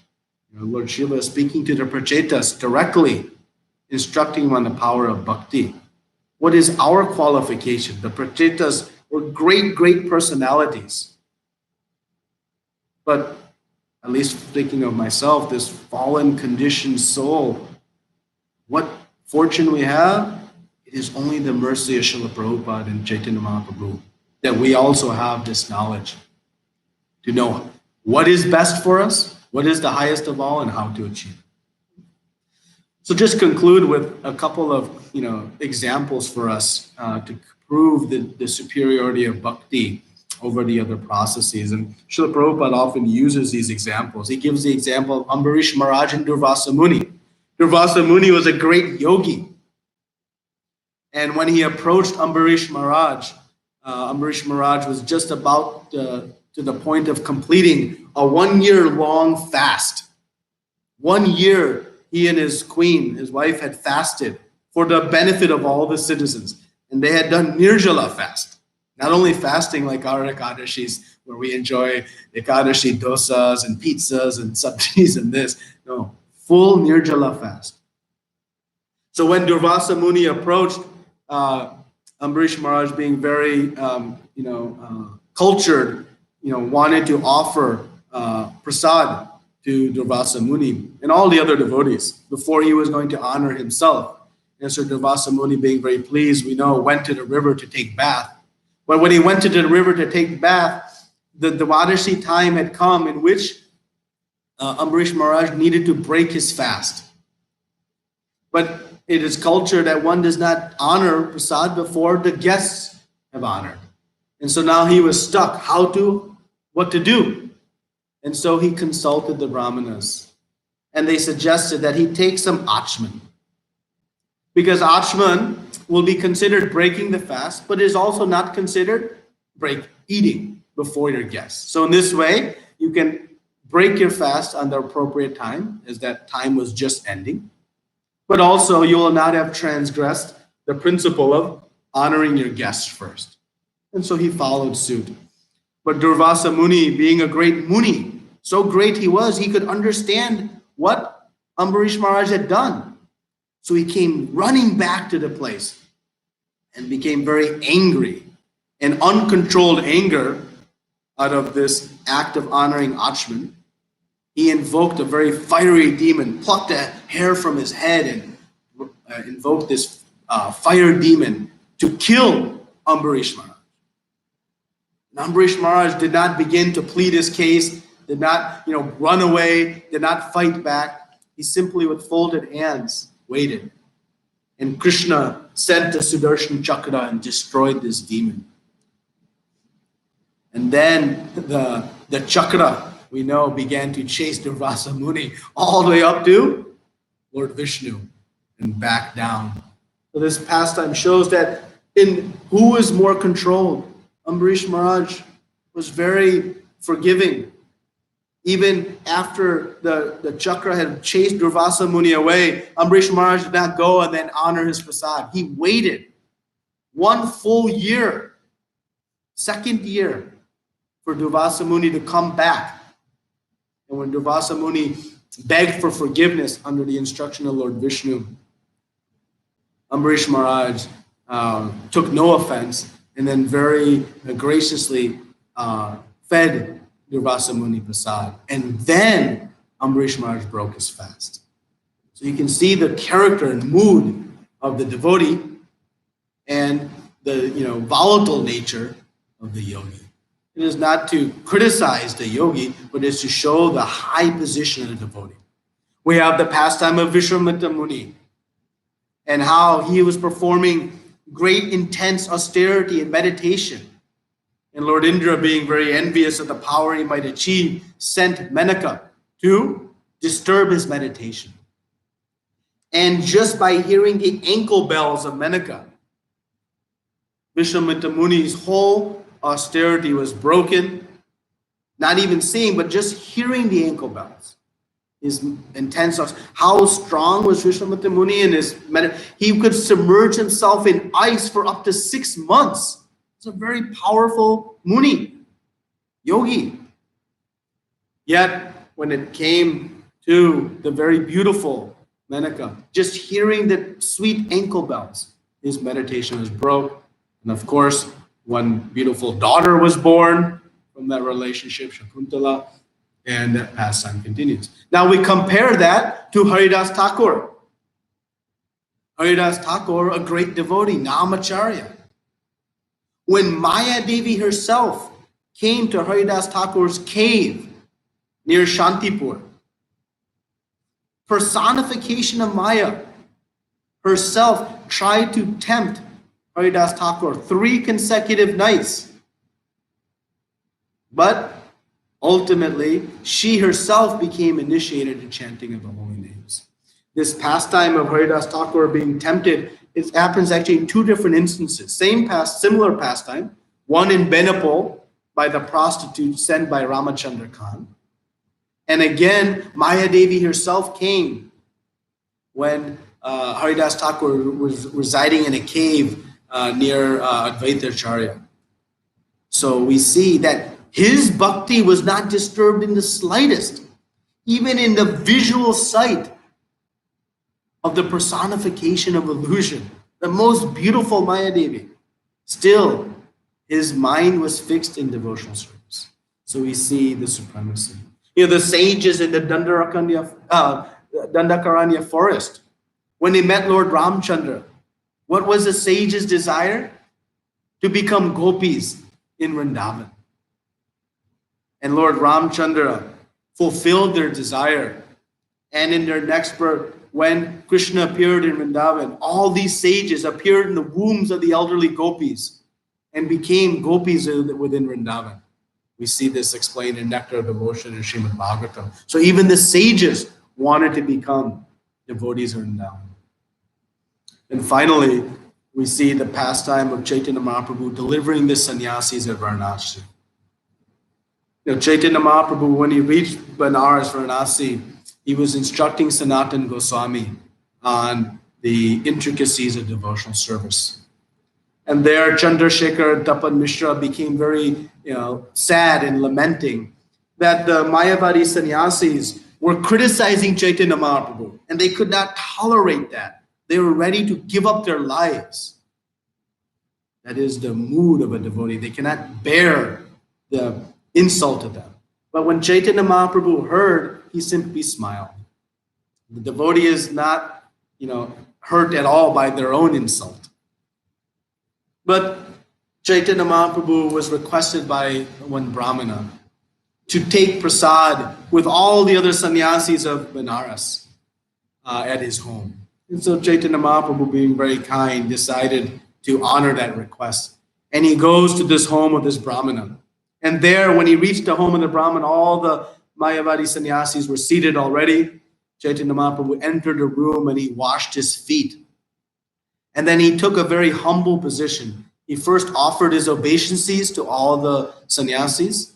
Lord Shiva is speaking to the Prachetas directly, instructing them on the power of bhakti. What is our qualification? The Prachetas were great, great personalities. But at least thinking of myself, this fallen, conditioned soul, what fortune we have, it is only the mercy of Srila Prabhupada and Chaitanya Mahaprabhu that we also have this knowledge to know what is best for us, what is the highest of all, and how to achieve it. So just conclude with a couple of examples for us to prove the superiority of bhakti over the other processes. And Srila Prabhupada often uses these examples. He gives the example of Ambarish Maharaj and Durvasa Muni. Durvasa Muni was a great yogi. And when he approached Ambarish Maharaj was just about to the point of completing a 1 year long fast. 1 year, he and his queen, his wife, had fasted for the benefit of all the citizens. And they had done Nirjala fast. Not only fasting like our Ekadashis, where we enjoy Ekadashi dosas and pizzas and sabjis and this. No, full Nirjala fast. So when Durvasa Muni approached, Ambarish Maharaj, being very, cultured, wanted to offer prasad to Durvasa Muni and all the other devotees before he was going to honor himself. And so Durvasa Muni, being very pleased, we know, went to the river to take bath. But when he went to the river to take bath, the Dvadashi time had come in which Ambarish Maharaj needed to break his fast. But it is culture that one does not honor prasad before the guests have honored. And so now he was stuck. What to do? And so he consulted the Brahmanas. And they suggested that he take some achman. Because achman will be considered breaking the fast, but is also not considered eating before your guests. So in this way, you can break your fast on the appropriate time, as that time was just ending. But also, you will not have transgressed the principle of honoring your guests first. And so he followed suit. But Durvasa Muni, being a great Muni, so great he was, he could understand what Ambarish Maharaj had done. So he came running back to the place and became very angry. And uncontrolled anger out of this act of honoring Achman, he invoked a very fiery demon, plucked a hair from his head and invoked this fire demon to kill Ambarish Maharaj. And Ambarish Maharaj did not begin to plead his case, did not run away, did not fight back. He simply with folded hands waited. And Krishna sent the Sudarshan Chakra and destroyed this demon. And then the chakra, we know, began to chase Durvasa Muni all the way up to Lord Vishnu and back down. So this pastime shows that in who is more controlled. Ambarish Maharaj was very forgiving. Even after the chakra had chased Durvasa Muni away, Ambarish Maharaj did not go and then honor his prasad. He waited 1 full year, second year, for Durvasa Muni to come back. And when Durvasa Muni begged for forgiveness under the instruction of Lord Vishnu, Ambarish Maharaj took no offense and then very graciously fed Durvasa Muni prasad. And then Ambarish Maharaj broke his fast. So you can see the character and mood of the devotee and the volatile nature of the yogi. It is not to criticize the yogi, but it's to show the high position of the devotee. We have the pastime of Vishwamitra Muni and how he was performing great intense austerity and meditation. And Lord Indra, being very envious of the power he might achieve, sent Menaka to disturb his meditation. And just by hearing the ankle bells of Menaka, Vishwamitra Muni's whole austerity was broken. Not even seeing, but just hearing the ankle bells. His intense, how strong was Vishwamitra Muni in his he could submerge himself in ice for up to 6 months. It's a very powerful Muni, yogi. Yet, when it came to the very beautiful Menaka, just hearing the sweet ankle bells, his meditation was broke. And of course, one beautiful daughter was born from that relationship, Shakuntala, and that pastime continues. Now we compare that to Haridas Thakur. Haridas Thakur, a great devotee, Namacharya. When Maya Devi herself came to Haridas Thakur's cave near Shantipur, personification of Maya herself tried to tempt Haridas Thakur 3 consecutive nights. But ultimately, she herself became initiated in chanting of the holy names. This pastime of Haridas Thakur being tempted, it happens actually in 2 different instances. Similar pastime, one in Benapole by the prostitute sent by Ramachandra Khan. And again, Maya Devi herself came when Haridas Thakur was residing in a cave near Advaitacharya. So we see that his bhakti was not disturbed in the slightest, even in the visual sight of the personification of illusion, the most beautiful Maya Devi. Still, his mind was fixed in devotional service. So we see the supremacy. The sages in the Dandakaranya forest, when they met Lord Ramchandra, what was the sages' desire? To become gopis in Vrindavan. And Lord Ramchandra fulfilled their desire. And in their next birth, when Krishna appeared in Vrindavan, all these sages appeared in the wombs of the elderly gopis and became gopis within Vrindavan. We see this explained in Nectar of Devotion in Srimad Bhagavatam. So even the sages wanted to become devotees of Vrindavan. And finally, we see the pastime of Chaitanya Mahaprabhu delivering the sannyasis at Varanasi. Chaitanya Mahaprabhu, when he reached Banaras, Varanasi, he was instructing Sanatan Goswami on the intricacies of devotional service. And there, Chandrasekhar Tapan Mishra became very sad and lamenting that the Mayavadi sannyasis were criticizing Chaitanya Mahaprabhu, and they could not tolerate that. They were ready to give up their lives. That is the mood of a devotee. They cannot bear the insult to them. But when Chaitanya Mahaprabhu heard, he simply smiled. The devotee is not, hurt at all by their own insult. But Chaitanya Mahaprabhu was requested by one Brahmana to take prasad with all the other sannyasis of Banaras at his home. And so Chaitanya Mahaprabhu, being very kind, decided to honor that request. And he goes to this home of this Brahmana. And there, when he reached the home of the Brahman, all the Mayavadi sannyasis were seated already. Chaitanya Mahaprabhu entered the room and he washed his feet. And then he took a very humble position. He first offered his obeisances to all the sannyasis,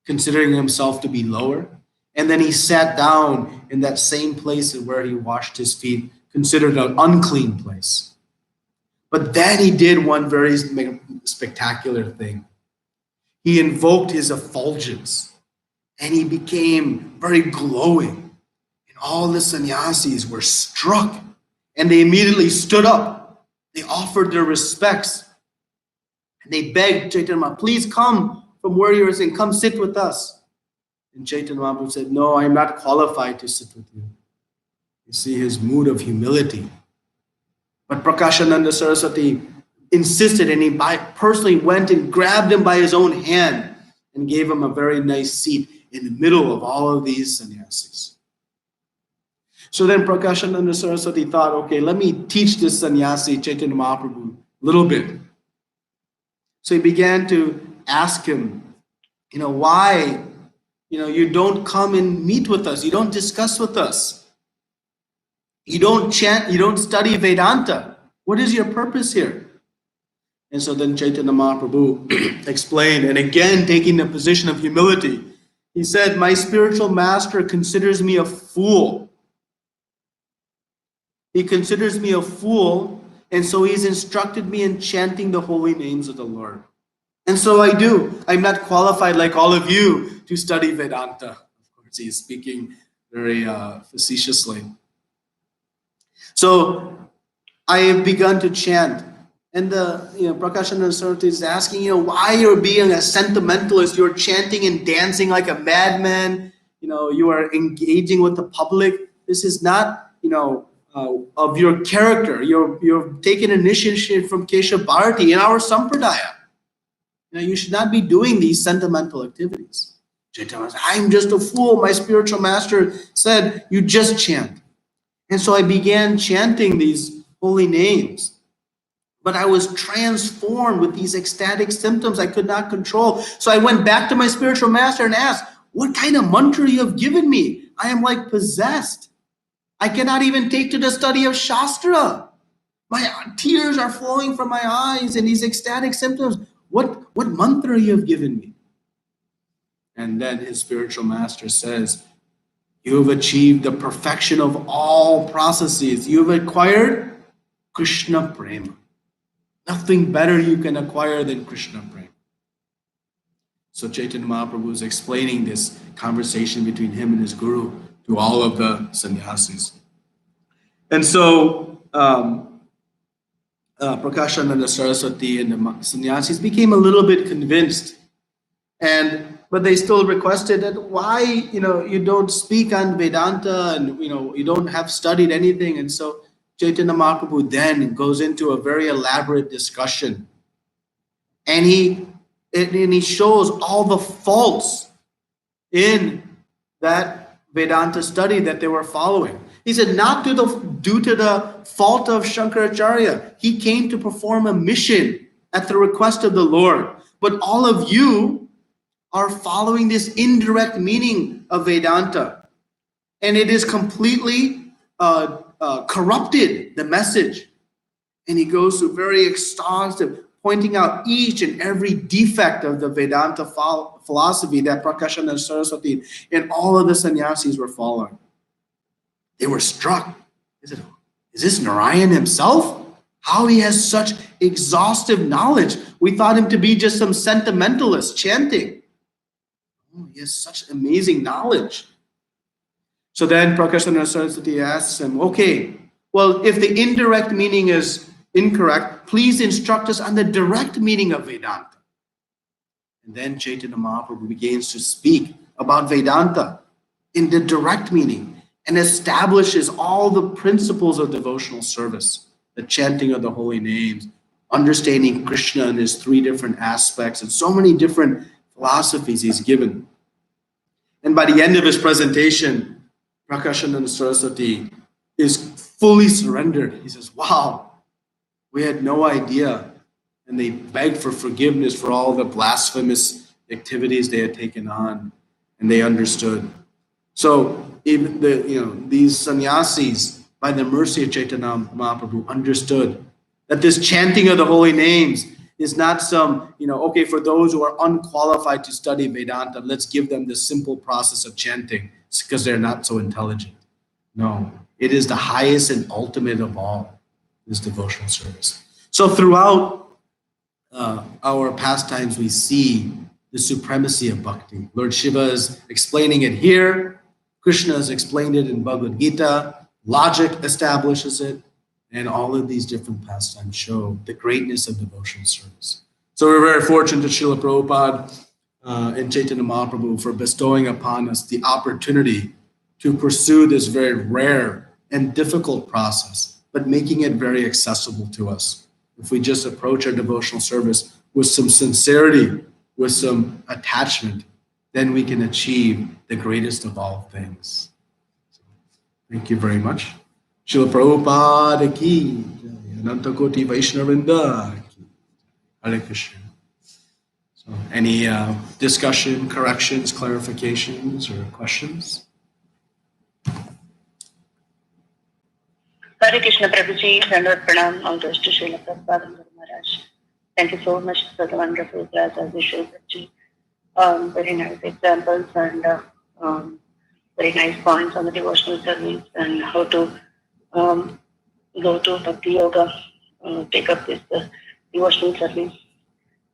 considering himself to be lower. And then he sat down in that same place where he washed his feet, considered an unclean place. But then he did one very spectacular thing. He invoked his effulgence and he became very glowing. And all the sannyasis were struck and they immediately stood up. They offered their respects and they begged Chaitanya Mahaprabhu, please come from where you're sitting, come sit with us. And Chaitanya Mahaprabhu said, no, I'm not qualified to sit with you. You see his mood of humility. But Prakashananda Saraswati insisted, and he personally went and grabbed him by his own hand and gave him a very nice seat in the middle of all of these sannyasis. So then Prakashananda Saraswati thought, okay, let me teach this sannyasi, Chaitanya Mahaprabhu, a little bit. So he began to ask him, why, you don't come and meet with us, you don't discuss with us. You don't chant, you don't study Vedanta. What is your purpose here? And so then Chaitanya Mahaprabhu explained, and again taking the position of humility, he said, my spiritual master considers me a fool. He considers me a fool, and so he's instructed me in chanting the holy names of the Lord. And so I do. I'm not qualified like all of you to study Vedanta. Of course, he is speaking very facetiously. So I have begun to chant. And Prakashananda Saraswati is asking, why you're being a sentimentalist, you're chanting and dancing like a madman, you are engaging with the public. This is not, of your character. You're taking initiation from Kesha Bharati in our Sampradaya. You should not be doing these sentimental activities. Chaitanya said, I'm just a fool. My spiritual master said, you just chant. And so I began chanting these holy names. But I was transformed with these ecstatic symptoms I could not control. So I went back to my spiritual master and asked, what kind of mantra you have given me? I am like possessed. I cannot even take to the study of Shastra. My tears are flowing from my eyes and these ecstatic symptoms. What mantra you have given me? And then his spiritual master says, you have achieved the perfection of all processes. You have acquired Krishna Prema. Nothing better you can acquire than Krishna Prema. So Chaitanya Mahaprabhu is explaining this conversation between him and his guru to all of the sannyasis. And so Prakashananda Saraswati and the sannyasis became a little bit convinced. And but they still requested that why, you don't speak on Vedanta, and, you don't have studied anything. And so Chaitanya Mahaprabhu then goes into a very elaborate discussion, and he shows all the faults in that Vedanta study that they were following. He said, not due to the fault of Shankaracharya. He came to perform a mission at the request of the Lord. But all of you are following this indirect meaning of Vedanta. And it is completely corrupted the message. And he goes through very exhaustive, pointing out each and every defect of the Vedanta philosophy that Prakashana and Saraswati and all of the sannyasis were following. They were struck. Is this Narayan himself? How he has such exhaustive knowledge. We thought him to be just some sentimentalist chanting. Oh, he has such amazing knowledge. So then Prakashana Saraswati asks him, okay, well, if the indirect meaning is incorrect, please instruct us on the direct meaning of Vedanta. And then Chaitanya Mahaprabhu begins to speak about Vedanta in the direct meaning and establishes all the principles of devotional service, the chanting of the holy names, understanding Krishna and his three different aspects, and so many different philosophies he's given. And by the end of his presentation, Prakashananda Saraswati is fully surrendered. He says, wow, we had no idea. And they begged for forgiveness for all the blasphemous activities they had taken on, and they understood. So even these sannyasis, by the mercy of Chaitanya Mahaprabhu, understood that this chanting of the holy names is not some, okay, for those who are unqualified to study Vedanta, let's give them the simple process of chanting because they're not so intelligent. No, it is the highest and ultimate of all, this devotional service. So throughout our pastimes, we see the supremacy of bhakti. Lord Shiva is explaining it here. Krishna has explained it in Bhagavad Gita. Logic establishes it. And all of these different pastimes show the greatness of devotional service. So we're very fortunate to Srila Prabhupada and Chaitanya Mahaprabhu for bestowing upon us the opportunity to pursue this very rare and difficult process, but making it very accessible to us. If we just approach our devotional service with some sincerity, with some attachment, then we can achieve the greatest of all things. So, thank you very much. Srila Prabhupada ki, Ananta Koti Vaishnavinda ki. Hare Krishna. So, any discussion, corrections, clarifications, or questions? Hare Krishna Prabhuji, Dandavad Pranam, all those to Srila Prabhupada and Guru Maharaj. Thank you so much for the wonderful class as usual, Prabhuji. Very nice examples and very nice points on the devotional service and how to go to Bhakti Yoga, take up this devotional service.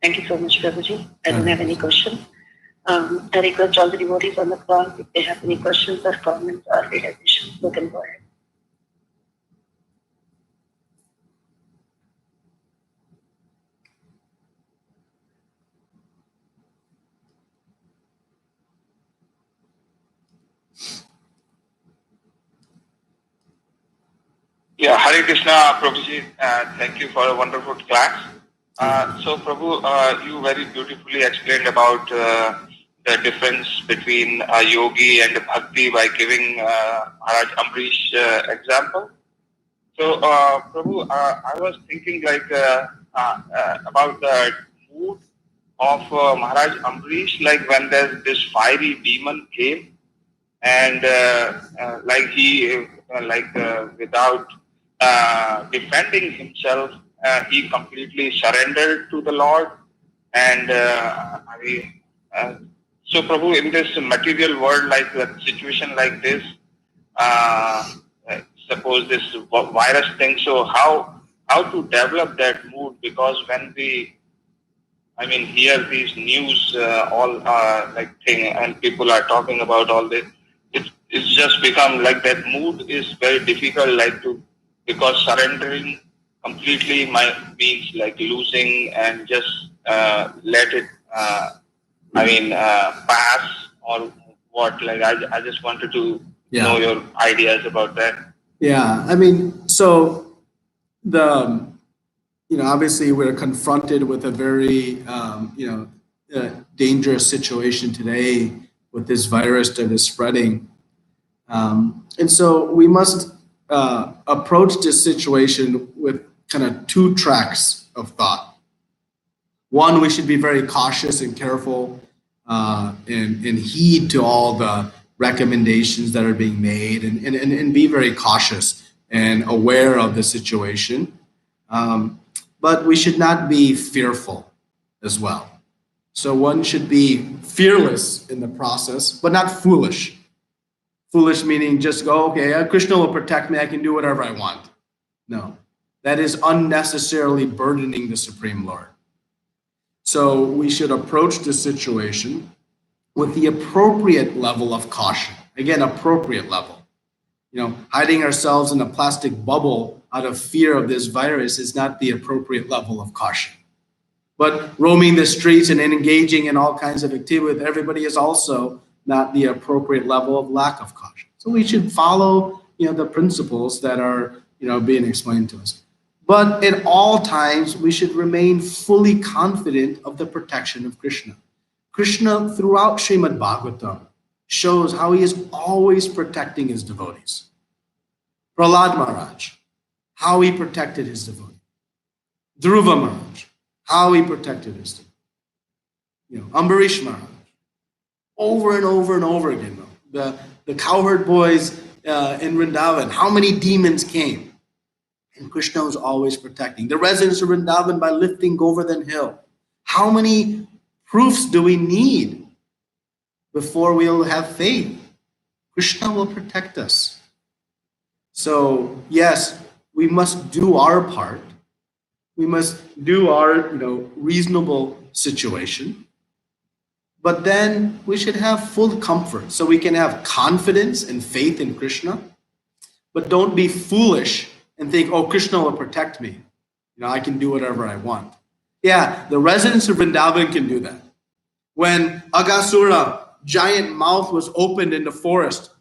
Thank you so much, Prabhuji. I don't have any questions. I request all the devotees on the call, if they have any questions or comments or realizations, they can go ahead. Yeah, Hare Krishna, Prabhuji, thank you for a wonderful class. So, Prabhu, you very beautifully explained about the difference between a yogi and a bhakti by giving Maharaj Amrish example. So, Prabhu, I was thinking about the mood of Maharaj Amrish, like when there's this fiery demon came, and without defending himself, he completely surrendered to the Lord. And so, Prabhu, in this material world, like a situation like this, suppose this virus thing, so how to develop that mood? Because when we hear these news, thing, and people are talking about all this, it's just become like that mood is very difficult, because surrendering completely means like losing and just let it pass or what? Like, I just wanted to know your ideas about that. Yeah, so obviously we're confronted with a very, dangerous situation today with this virus that is spreading. And so we must approach this situation with kind of two tracks of thought. One, we should be very cautious and careful and heed to all the recommendations that are being made and be very cautious and aware of the situation. But we should not be fearful as well. So one should be fearless in the process, but not foolish. Foolish meaning just go, okay, Krishna will protect me, I can do whatever I want. No, that is unnecessarily burdening the Supreme Lord. So we should approach the situation with the appropriate level of caution. Again, appropriate level. Hiding ourselves in a plastic bubble out of fear of this virus is not the appropriate level of caution. But roaming the streets and engaging in all kinds of activity with everybody is also not the appropriate level of lack of caution. So we should follow, the principles that are, being explained to us. But at all times, we should remain fully confident of the protection of Krishna. Krishna, throughout Srimad Bhagavatam, shows how he is always protecting his devotees. Prahlad Maharaj, how he protected his devotees. Dhruva Maharaj, how he protected his devotees. Ambarish Maharaj, over and over and over again. The cowherd boys in Vrindavan, how many demons came? And Krishna was always protecting. The residents of Vrindavan by lifting Govardhan Hill. How many proofs do we need before we'll have faith? Krishna will protect us. So yes, we must do our part. We must do our reasonable situation. But then we should have full comfort. So we can have confidence and faith in Krishna. But don't be foolish and think, oh, Krishna will protect me. I can do whatever I want. Yeah, the residents of Vrindavan can do that. When Aghasura, giant mouth, was opened in the forest,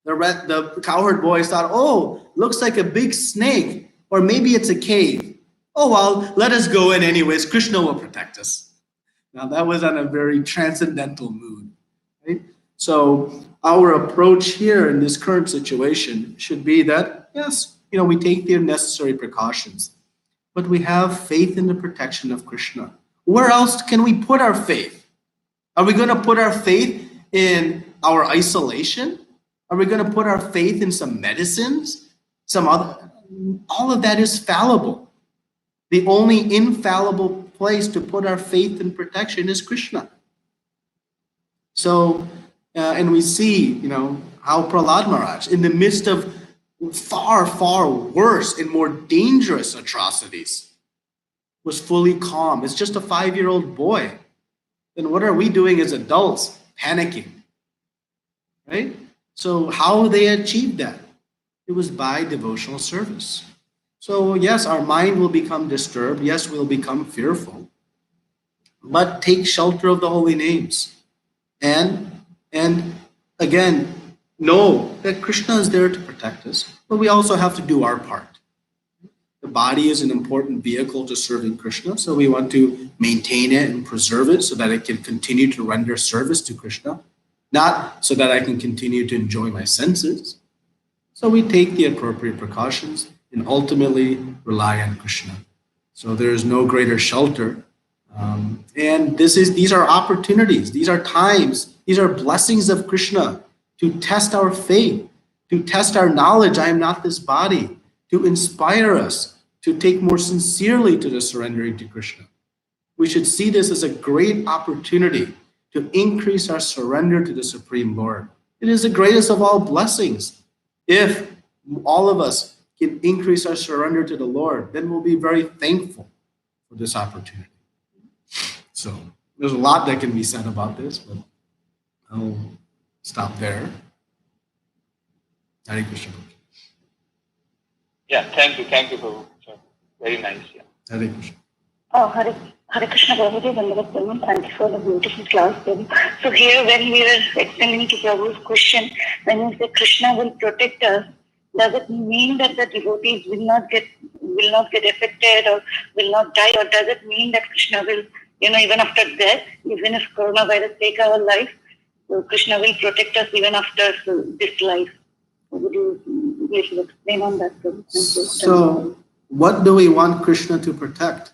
the cowherd boys thought, oh, looks like a big snake, or maybe it's a cave. Oh, well, let us go in anyways. Krishna will protect us. Now, that was on a very transcendental mood, right? So our approach here in this current situation should be that, yes, we take the necessary precautions, but we have faith in the protection of Krishna. Where else can we put our faith? Are we going to put our faith in our isolation? Are we going to put our faith in some medicines? All of that is fallible. The only infallible place to put our faith and protection is Krishna. So, and we see, how Prahlad Maharaj, in the midst of far, far worse and more dangerous atrocities, was fully calm. It's just a 5-year-old boy. Then what are we doing as adults? Panicking, right? So how they achieved that? It was by devotional service. So yes, our mind will become disturbed. Yes, we'll become fearful. But take shelter of the holy names. And again, know that Krishna is there to protect us, but we also have to do our part. The body is an important vehicle to serving Krishna, so we want to maintain it and preserve it so that it can continue to render service to Krishna, not so that I can continue to enjoy my senses. So we take the appropriate precautions and ultimately rely on Krishna. So there is no greater shelter. And these are opportunities, these are times, these are blessings of Krishna to test our faith, to test our knowledge, I am not this body, to inspire us to take more sincerely to the surrendering to Krishna. We should see this as a great opportunity to increase our surrender to the Supreme Lord. It is the greatest of all blessings. If all of us can increase our surrender to the Lord, then we'll be very thankful for this opportunity. So there's a lot that can be said about this, but I'll stop there. Hare Krishna. Yeah, thank you, Prabhu. Very nice. Yeah. Hare Krishna. Oh, Hare Hare Krishna Prabhuji, Vandavat Brahman, thank you for the beautiful class, Prabhu. So here when we were extending to Prabhu's question, when you say Krishna will protect us, does it mean that the devotees will not get affected or will not die, or does it mean that Krishna will, even after death, even if coronavirus take our life, so Krishna will protect us even after this life? Would you please explain on that, Prabhu? So, what do we want Krishna to protect?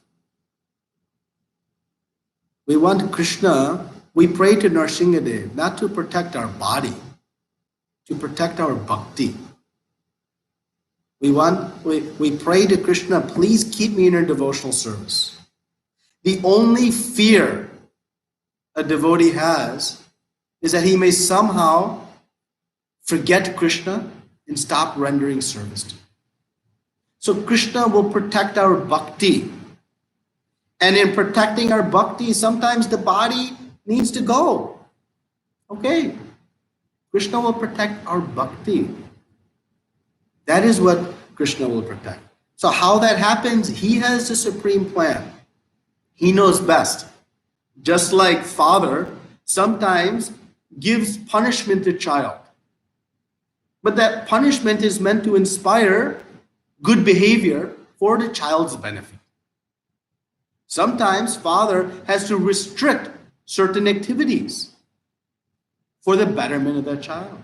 We want Krishna, we pray to Nrsimhadev, not to protect our body, to protect our bhakti. We pray to Krishna, please keep me in your devotional service. The only fear a devotee has is that he may somehow forget Krishna and stop rendering service to him. So Krishna will protect our bhakti. And in protecting our bhakti, sometimes the body needs to go. Okay, Krishna will protect our bhakti. That is what Krishna will protect. So how that happens, he has the supreme plan. He knows best. Just like father sometimes gives punishment to child. But that punishment is meant to inspire good behavior for the child's benefit. Sometimes father has to restrict certain activities for the betterment of that child.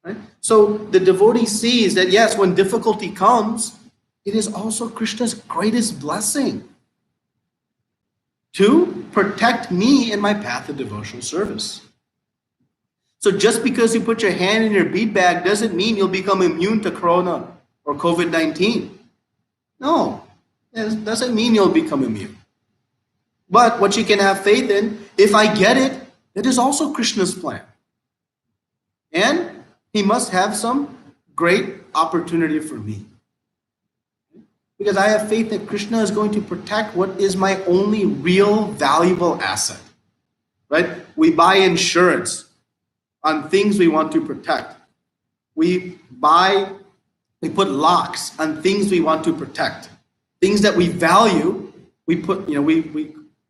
Right? So the devotee sees that yes, when difficulty comes, it is also Krishna's greatest blessing to protect me in my path of devotional service. So just because you put your hand in your bead bag doesn't mean you'll become immune to Corona or COVID-19. No, it doesn't mean you'll become immune. But what you can have faith in, if I get it, it is also Krishna's plan. And he must have some great opportunity for me. Because I have faith that Krishna is going to protect what is my only real valuable asset. Right? We buy insurance on things we want to protect. We put locks on things we want to protect. Things that we value, we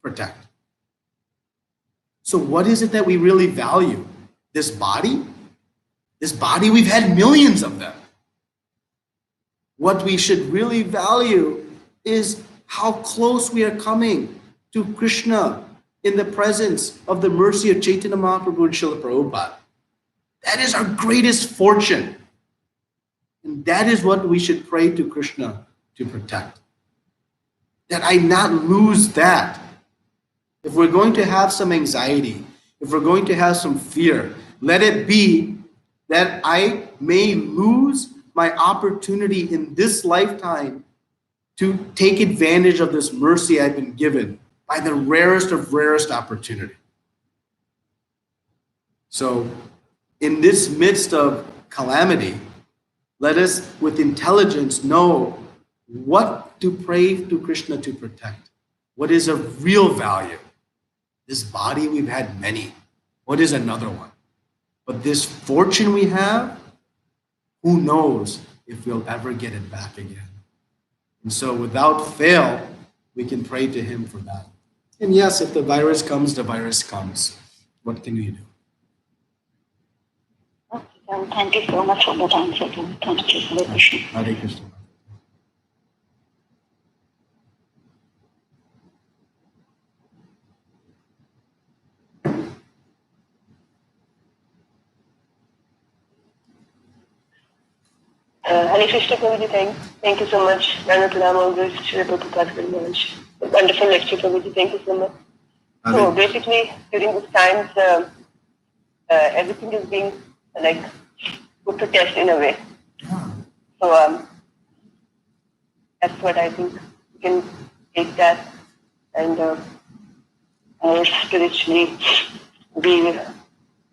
protect. So what is it that we really value? This body? This body, we've had millions of them. What we should really value is how close we are coming to Krishna in the presence of the mercy of Chaitanya Mahaprabhu and Srila Prabhupada. That is our greatest fortune. And that is what we should pray to Krishna to protect. That I not lose that. If we're going to have some anxiety, if we're going to have some fear, let it be that I may lose my opportunity in this lifetime to take advantage of this mercy I've been given by the rarest of rarest opportunity. So in this midst of calamity, let us with intelligence know what to pray to Krishna to protect. What is of real value? This body, we've had many. What is another one? But this fortune we have, who knows if we'll ever get it back again. And so without fail, we can pray to him for that. And yes, if the virus comes, the virus comes. What can we do? Okay, thank you so much for that answer. Thank you, Hare Krishna. Hare Krishna. Hare Krishna Prabhuji, thank you so much. Wonderful lecture, Prabhuji. Thank you so much. So basically, during these times, everything is being put to test in a way. So that's what I think. We can take that and more spiritually be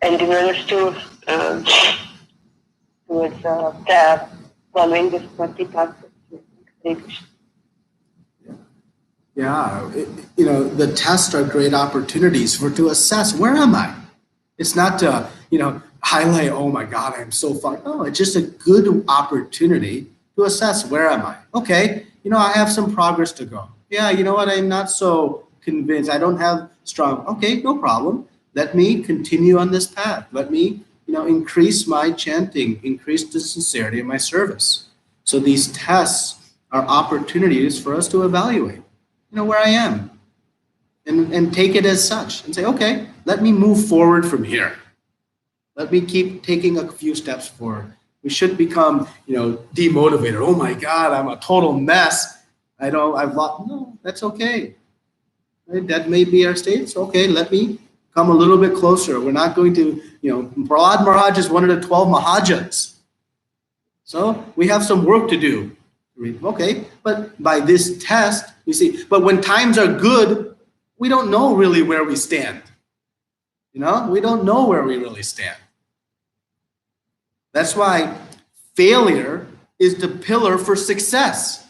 endeavors to towards following this bhakti path. Yeah, the tests are great opportunities to assess, where am I? It's not to, highlight, oh my God, I'm so far. No, it's just a good opportunity to assess, where am I? Okay, I have some progress to go. Yeah, you know what, I'm not so convinced. I don't have strong. Okay, no problem. Let me continue on this path. Let me, increase my chanting, increase the sincerity of my service. So these tests are opportunities for us to evaluate, where I am, and take it as such and say, okay, let me move forward from here. Let me keep taking a few steps forward. We should become, demotivated. Oh my God, I'm a total mess. I've lost. No, that's okay. Right? That may be our state. So, okay, let me come a little bit closer. We're not going to, Prahlad Maharaj is one of the 12 Mahajans. So we have some work to do. Okay, but by this test, we see, but when times are good, we don't know really where we stand. We don't know where we really stand. That's why failure is the pillar for success.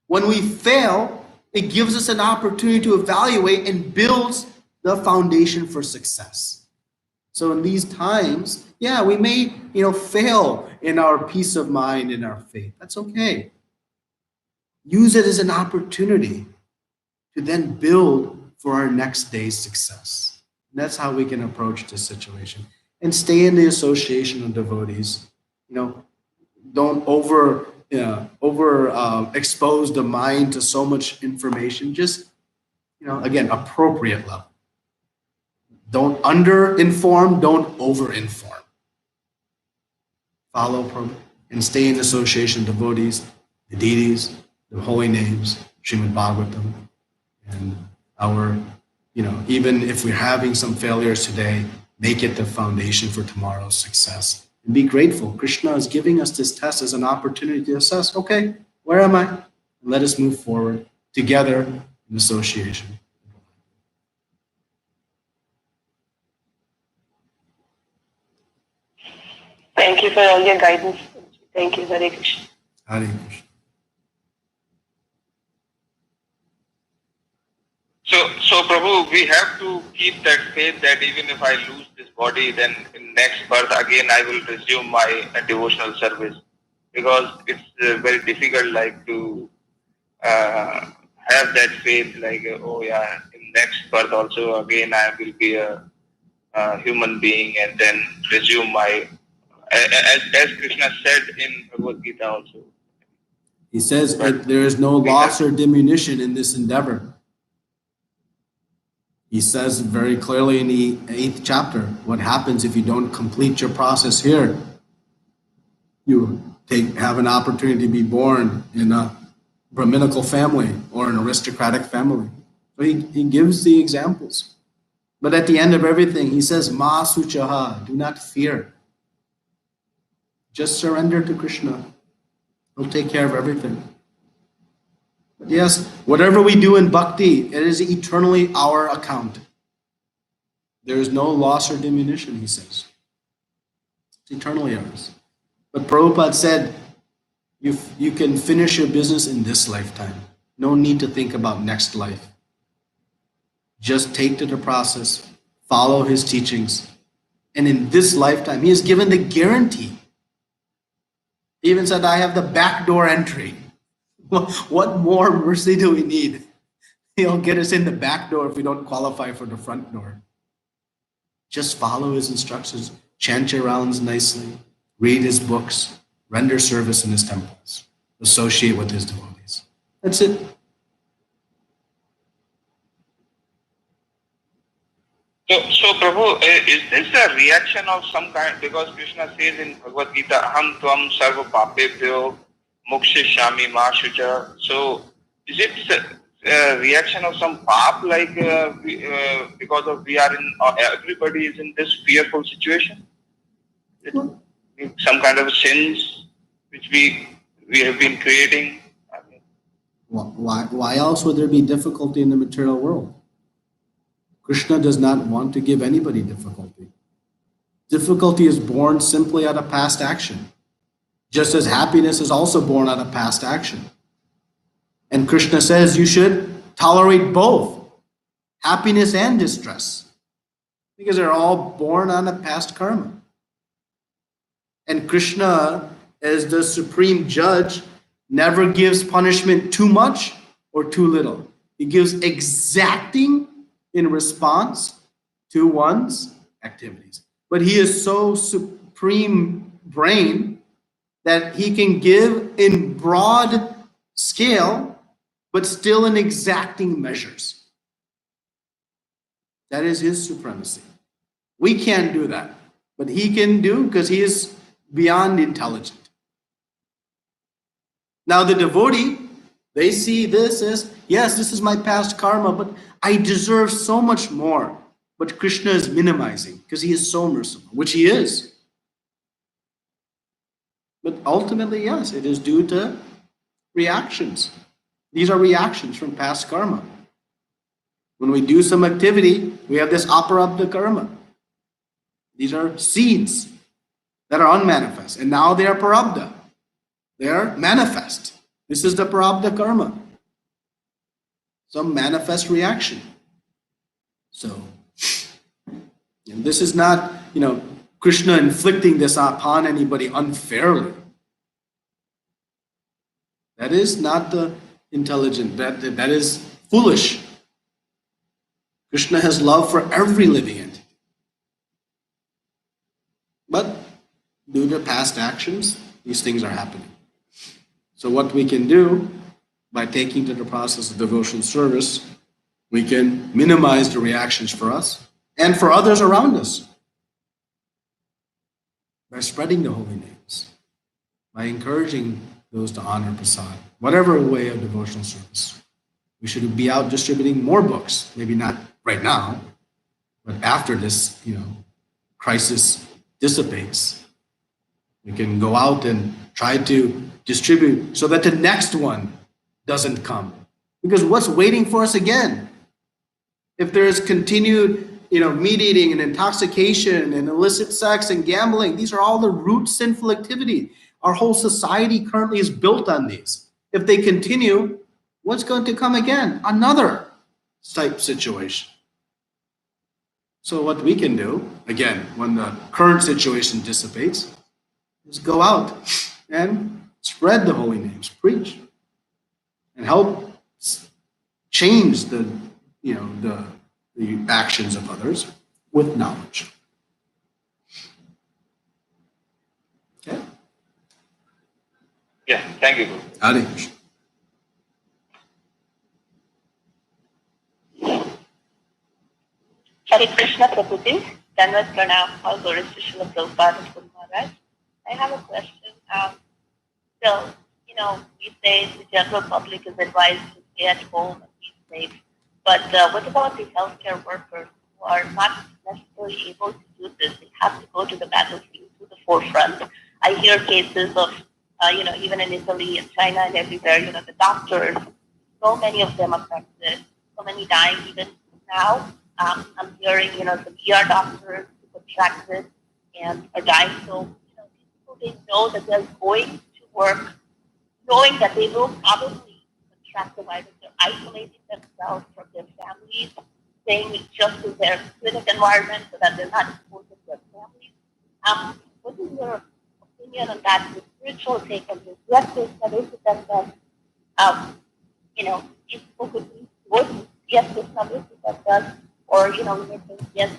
When we fail, it gives us an opportunity to evaluate and builds the foundation for success. So in these times, yeah, we may, fail in our peace of mind, in our faith. That's okay. Use it as an opportunity to then build for our next day's success. And that's how we can approach this situation. And stay in the association of devotees. Don't expose the mind to so much information. Just, again, appropriate level. Don't under-inform, don't over-inform. Follow and stay in association of devotees, the deities, the holy names, Srimad Bhagavatam, and our, even if we're having some failures today, make it the foundation for tomorrow's success. And be grateful. Krishna is giving us this test as an opportunity to assess, okay, where am I? And let us move forward together in association. Thank you for all your guidance. Thank you, Hare Krishna. Hare Krishna. So Prabhu, we have to keep that faith that even if I lose this body, then in next birth again I will resume my devotional service, because it's very difficult, to have that faith, oh yeah, in next birth also again I will be a human being and then resume my, as Krishna said in Bhagavad Gita also. He says there is no loss or diminution in this endeavor. He says very clearly in the 8th chapter, what happens if you don't complete your process here? You have an opportunity to be born in a Brahminical family or an aristocratic family. So he gives the examples. But at the end of everything, he says, Ma suchaha, do not fear. Just surrender to Krishna. He'll take care of everything. But yes, whatever we do in bhakti, it is eternally our account. There is no loss or diminution, he says. It's eternally ours. But Prabhupada said, you can finish your business in this lifetime. No need to think about next life. Just take to the process, follow his teachings. And in this lifetime, he has given the guarantee. He even said, I have the backdoor entry. What more mercy do we need? He'll get us in the back door if we don't qualify for the front door. Just follow his instructions, chant your rounds nicely, read his books, render service in his temples, associate with his devotees. That's it. So Prabhu, is this a reaction of some kind? Because Krishna says in Bhagavad Gita, Aham tvam sarva papebhyo mokshishami ma shucha. So is it a reaction of some pap, because of we are in, everybody is in this fearful situation? Some kind of sins which we have been creating? Why else would there be difficulty in the material world? Krishna does not want to give anybody difficulty. Difficulty is born simply out of past action, just as happiness is also born out of past action. And Krishna says you should tolerate both, happiness and distress, because they're all born out of past karma. And Krishna, as the supreme judge, never gives punishment too much or too little. He gives exacting in response to one's activities. But he is so supreme brain that he can give in broad scale, but still in exacting measures. That is his supremacy. We can't do that, but he can do because he is beyond intelligent. Now the devotee, they see this as, yes, this is my past karma, but I deserve so much more. But Krishna is minimizing because he is so merciful, which he is. But ultimately, yes, it is due to reactions. These are reactions from past karma. When we do some activity, we have this aparabdha karma. These are seeds that are unmanifest, and now they are parabdha. They are manifest. This is the parabdha karma. Some manifest reaction. So, this is not, Krishna inflicting this upon anybody unfairly. That is not the intelligent. That is foolish. Krishna has love for every living entity. But due to past actions, these things are happening. So what we can do by taking to the process of devotional service, we can minimize the reactions for us and for others around us by spreading the holy names, by encouraging those to honor prasad, whatever way of devotional service. We should be out distributing more books, maybe not right now, but after this, crisis dissipates, we can go out and try to distribute so that the next one doesn't come. Because what's waiting for us again? If there's continued, meat eating and intoxication and illicit sex and gambling, these are all the root sinful activity. Our whole society currently is built on these. If they continue, what's going to come again? Another type situation. So what we can do, again, when the current situation dissipates, is go out and spread the holy names, preach, and help change the actions of others with knowledge. Okay? Yeah, thank you. Hare Krishna. Hare Krishna Prabhuji, Danvat Pranam, all glories to Srila Prabhupada and Guru Maharaj. I have a question. So, we say the general public is advised to stay at home and be safe. But what about the healthcare workers who are not necessarily able to do this? They have to go to the battlefield, to the forefront. I hear cases of, even in Italy and China and everywhere, the doctors, so many of them affected, so many dying even now. I'm hearing, some ER doctors who contracted and are dying. So, people, they know that they're going to work, knowing that they will probably contract the virus. They're isolating themselves from their families, staying just in their clinic environment so that they're not exposed to their families. What is your opinion on that, the spiritual take on this? Yes, there's others that, if people could be good, yes, there's others that or, we may think, yes,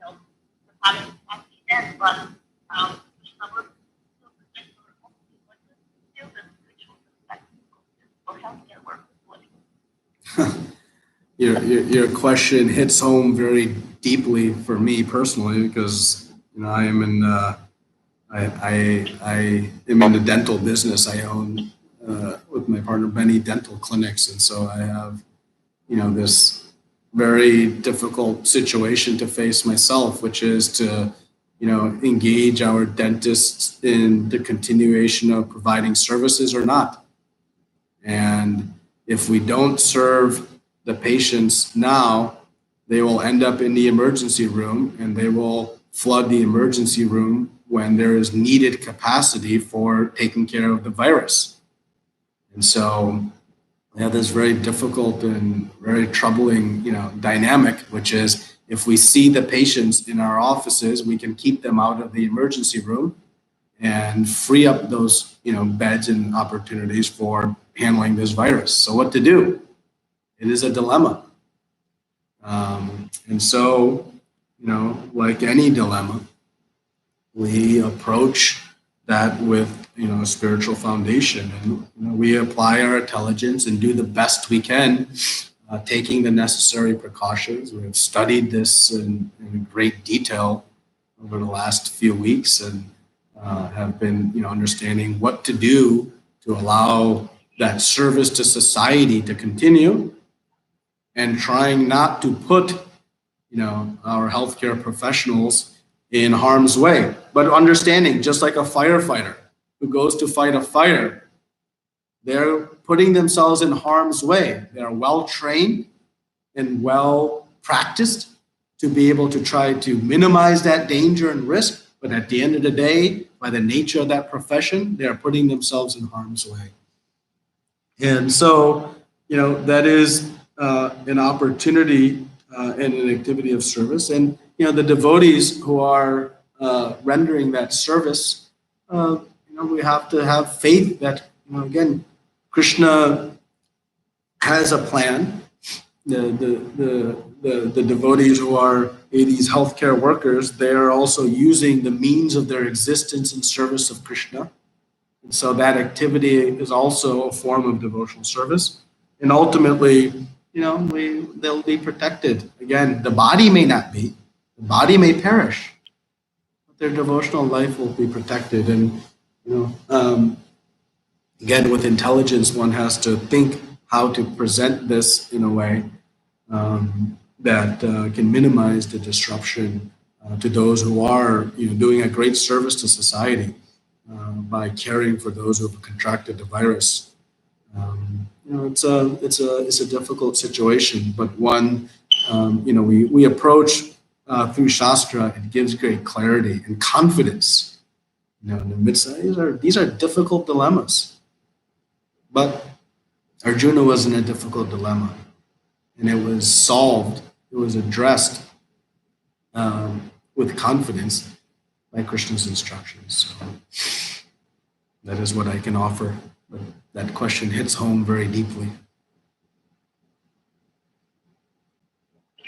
we're having accidents, but someone still the spiritual perspective or healthcare workers. Your question hits home very deeply for me personally because I am in the dental business. I own with my partner Benny dental clinics, and so I have this very difficult situation to face myself, which is to engage our dentists in the continuation of providing services or not. And if we don't serve the patients now, they will end up in the emergency room and they will flood the emergency room when there is needed capacity for taking care of the virus. And so we have this very difficult and very troubling, dynamic, which is if we see the patients in our offices, we can keep them out of the emergency room. and free up those, beds and opportunities for handling this virus. So what to do? It is a dilemma. And so, like any dilemma, we approach that with, a spiritual foundation, and we apply our intelligence and do the best we can, taking the necessary precautions. We have studied this in great detail over the last few weeks, and have been, understanding what to do to allow that service to society to continue, and trying not to put, our healthcare professionals in harm's way, but understanding, just like a firefighter who goes to fight a fire, they're putting themselves in harm's way. They're well trained and well practiced to be able to try to minimize that danger and risk. But at the end of the day, by the nature of that profession, they're putting themselves in harm's way. And so, that is an opportunity and an activity of service. And, the devotees who are rendering that service, we have to have faith that, again, Krishna has a plan. The devotees who are these healthcare workers, they are also using the means of their existence in service of Krishna. And so that activity is also a form of devotional service. And ultimately, they'll be protected. Again, the body may not be, the body may perish, but their devotional life will be protected. And, again, with intelligence, one has to think how to present this in a way that can minimize the disruption to those who are, doing a great service to society by caring for those who have contracted the virus. It's a difficult situation, but one, we approach through Shastra. It gives great clarity and confidence. In the midst of these are difficult dilemmas, but Arjuna was in a difficult dilemma, and it was solved. It was addressed with confidence by Krishna's instructions. So that is what I can offer. But that question hits home very deeply.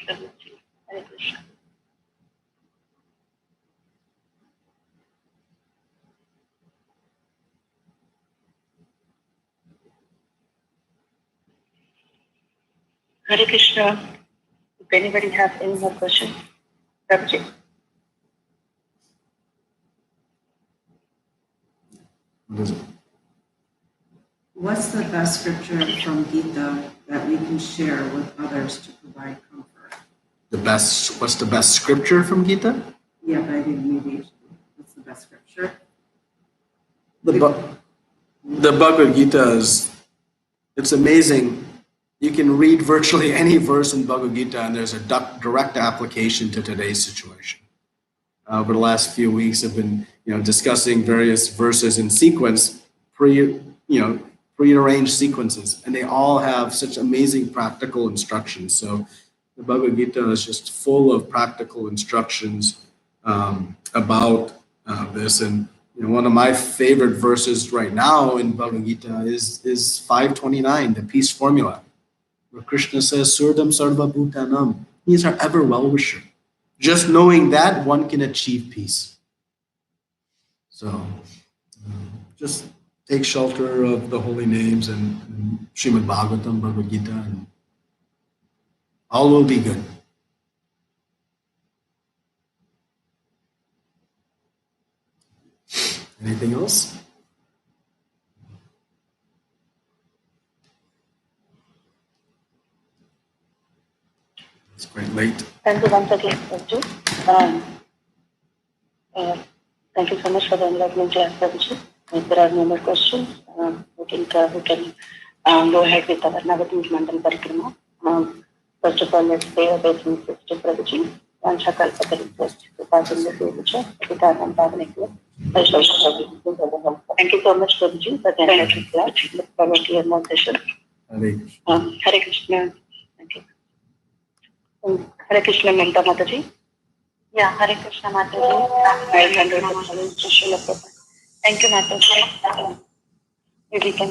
Hare Krishna. Hare Krishna. If anybody has any more questions, Prabhuji. What is it? What's the best scripture from Gita that we can share with others to provide comfort? What's the best scripture from Gita? Yeah, but I didn't maybe. What's the best scripture? The Bhagavad Gita it's amazing. You can read virtually any verse in Bhagavad Gita, and there's a direct application to today's situation. Over the last few weeks, I've been, discussing various verses in sequence, prearranged sequences, and they all have such amazing practical instructions. So the Bhagavad Gita is just full of practical instructions about this. And one of my favorite verses right now in Bhagavad Gita is 529, the peace formula, where Krishna says, Surdam Sarva Bhutanam. He is our ever well-wisher. Just knowing that, one can achieve peace. So just take shelter of the holy names and Srimad Bhagavatam, Bhagavad Gita, and all will be good. Anything else? It's quite late. Thank you once again, Prabhuji. Thank you so much for the enlightenment class, Prabhuji. If there are no more questions, we can go ahead with our Navatin Mandal Parikrama. First of all, let's pay obeisance to Prabhuji. Thank you so much, Prabhuji, for the enlightenment class. Look forward to your more session. Hare Krishna. Thank you. Hare Krishna, Mamta Mataji. Yeah, Hare Krishna Mataji. I hand over to Srila Prabhupada. Thank you, Mataji. Maybe we can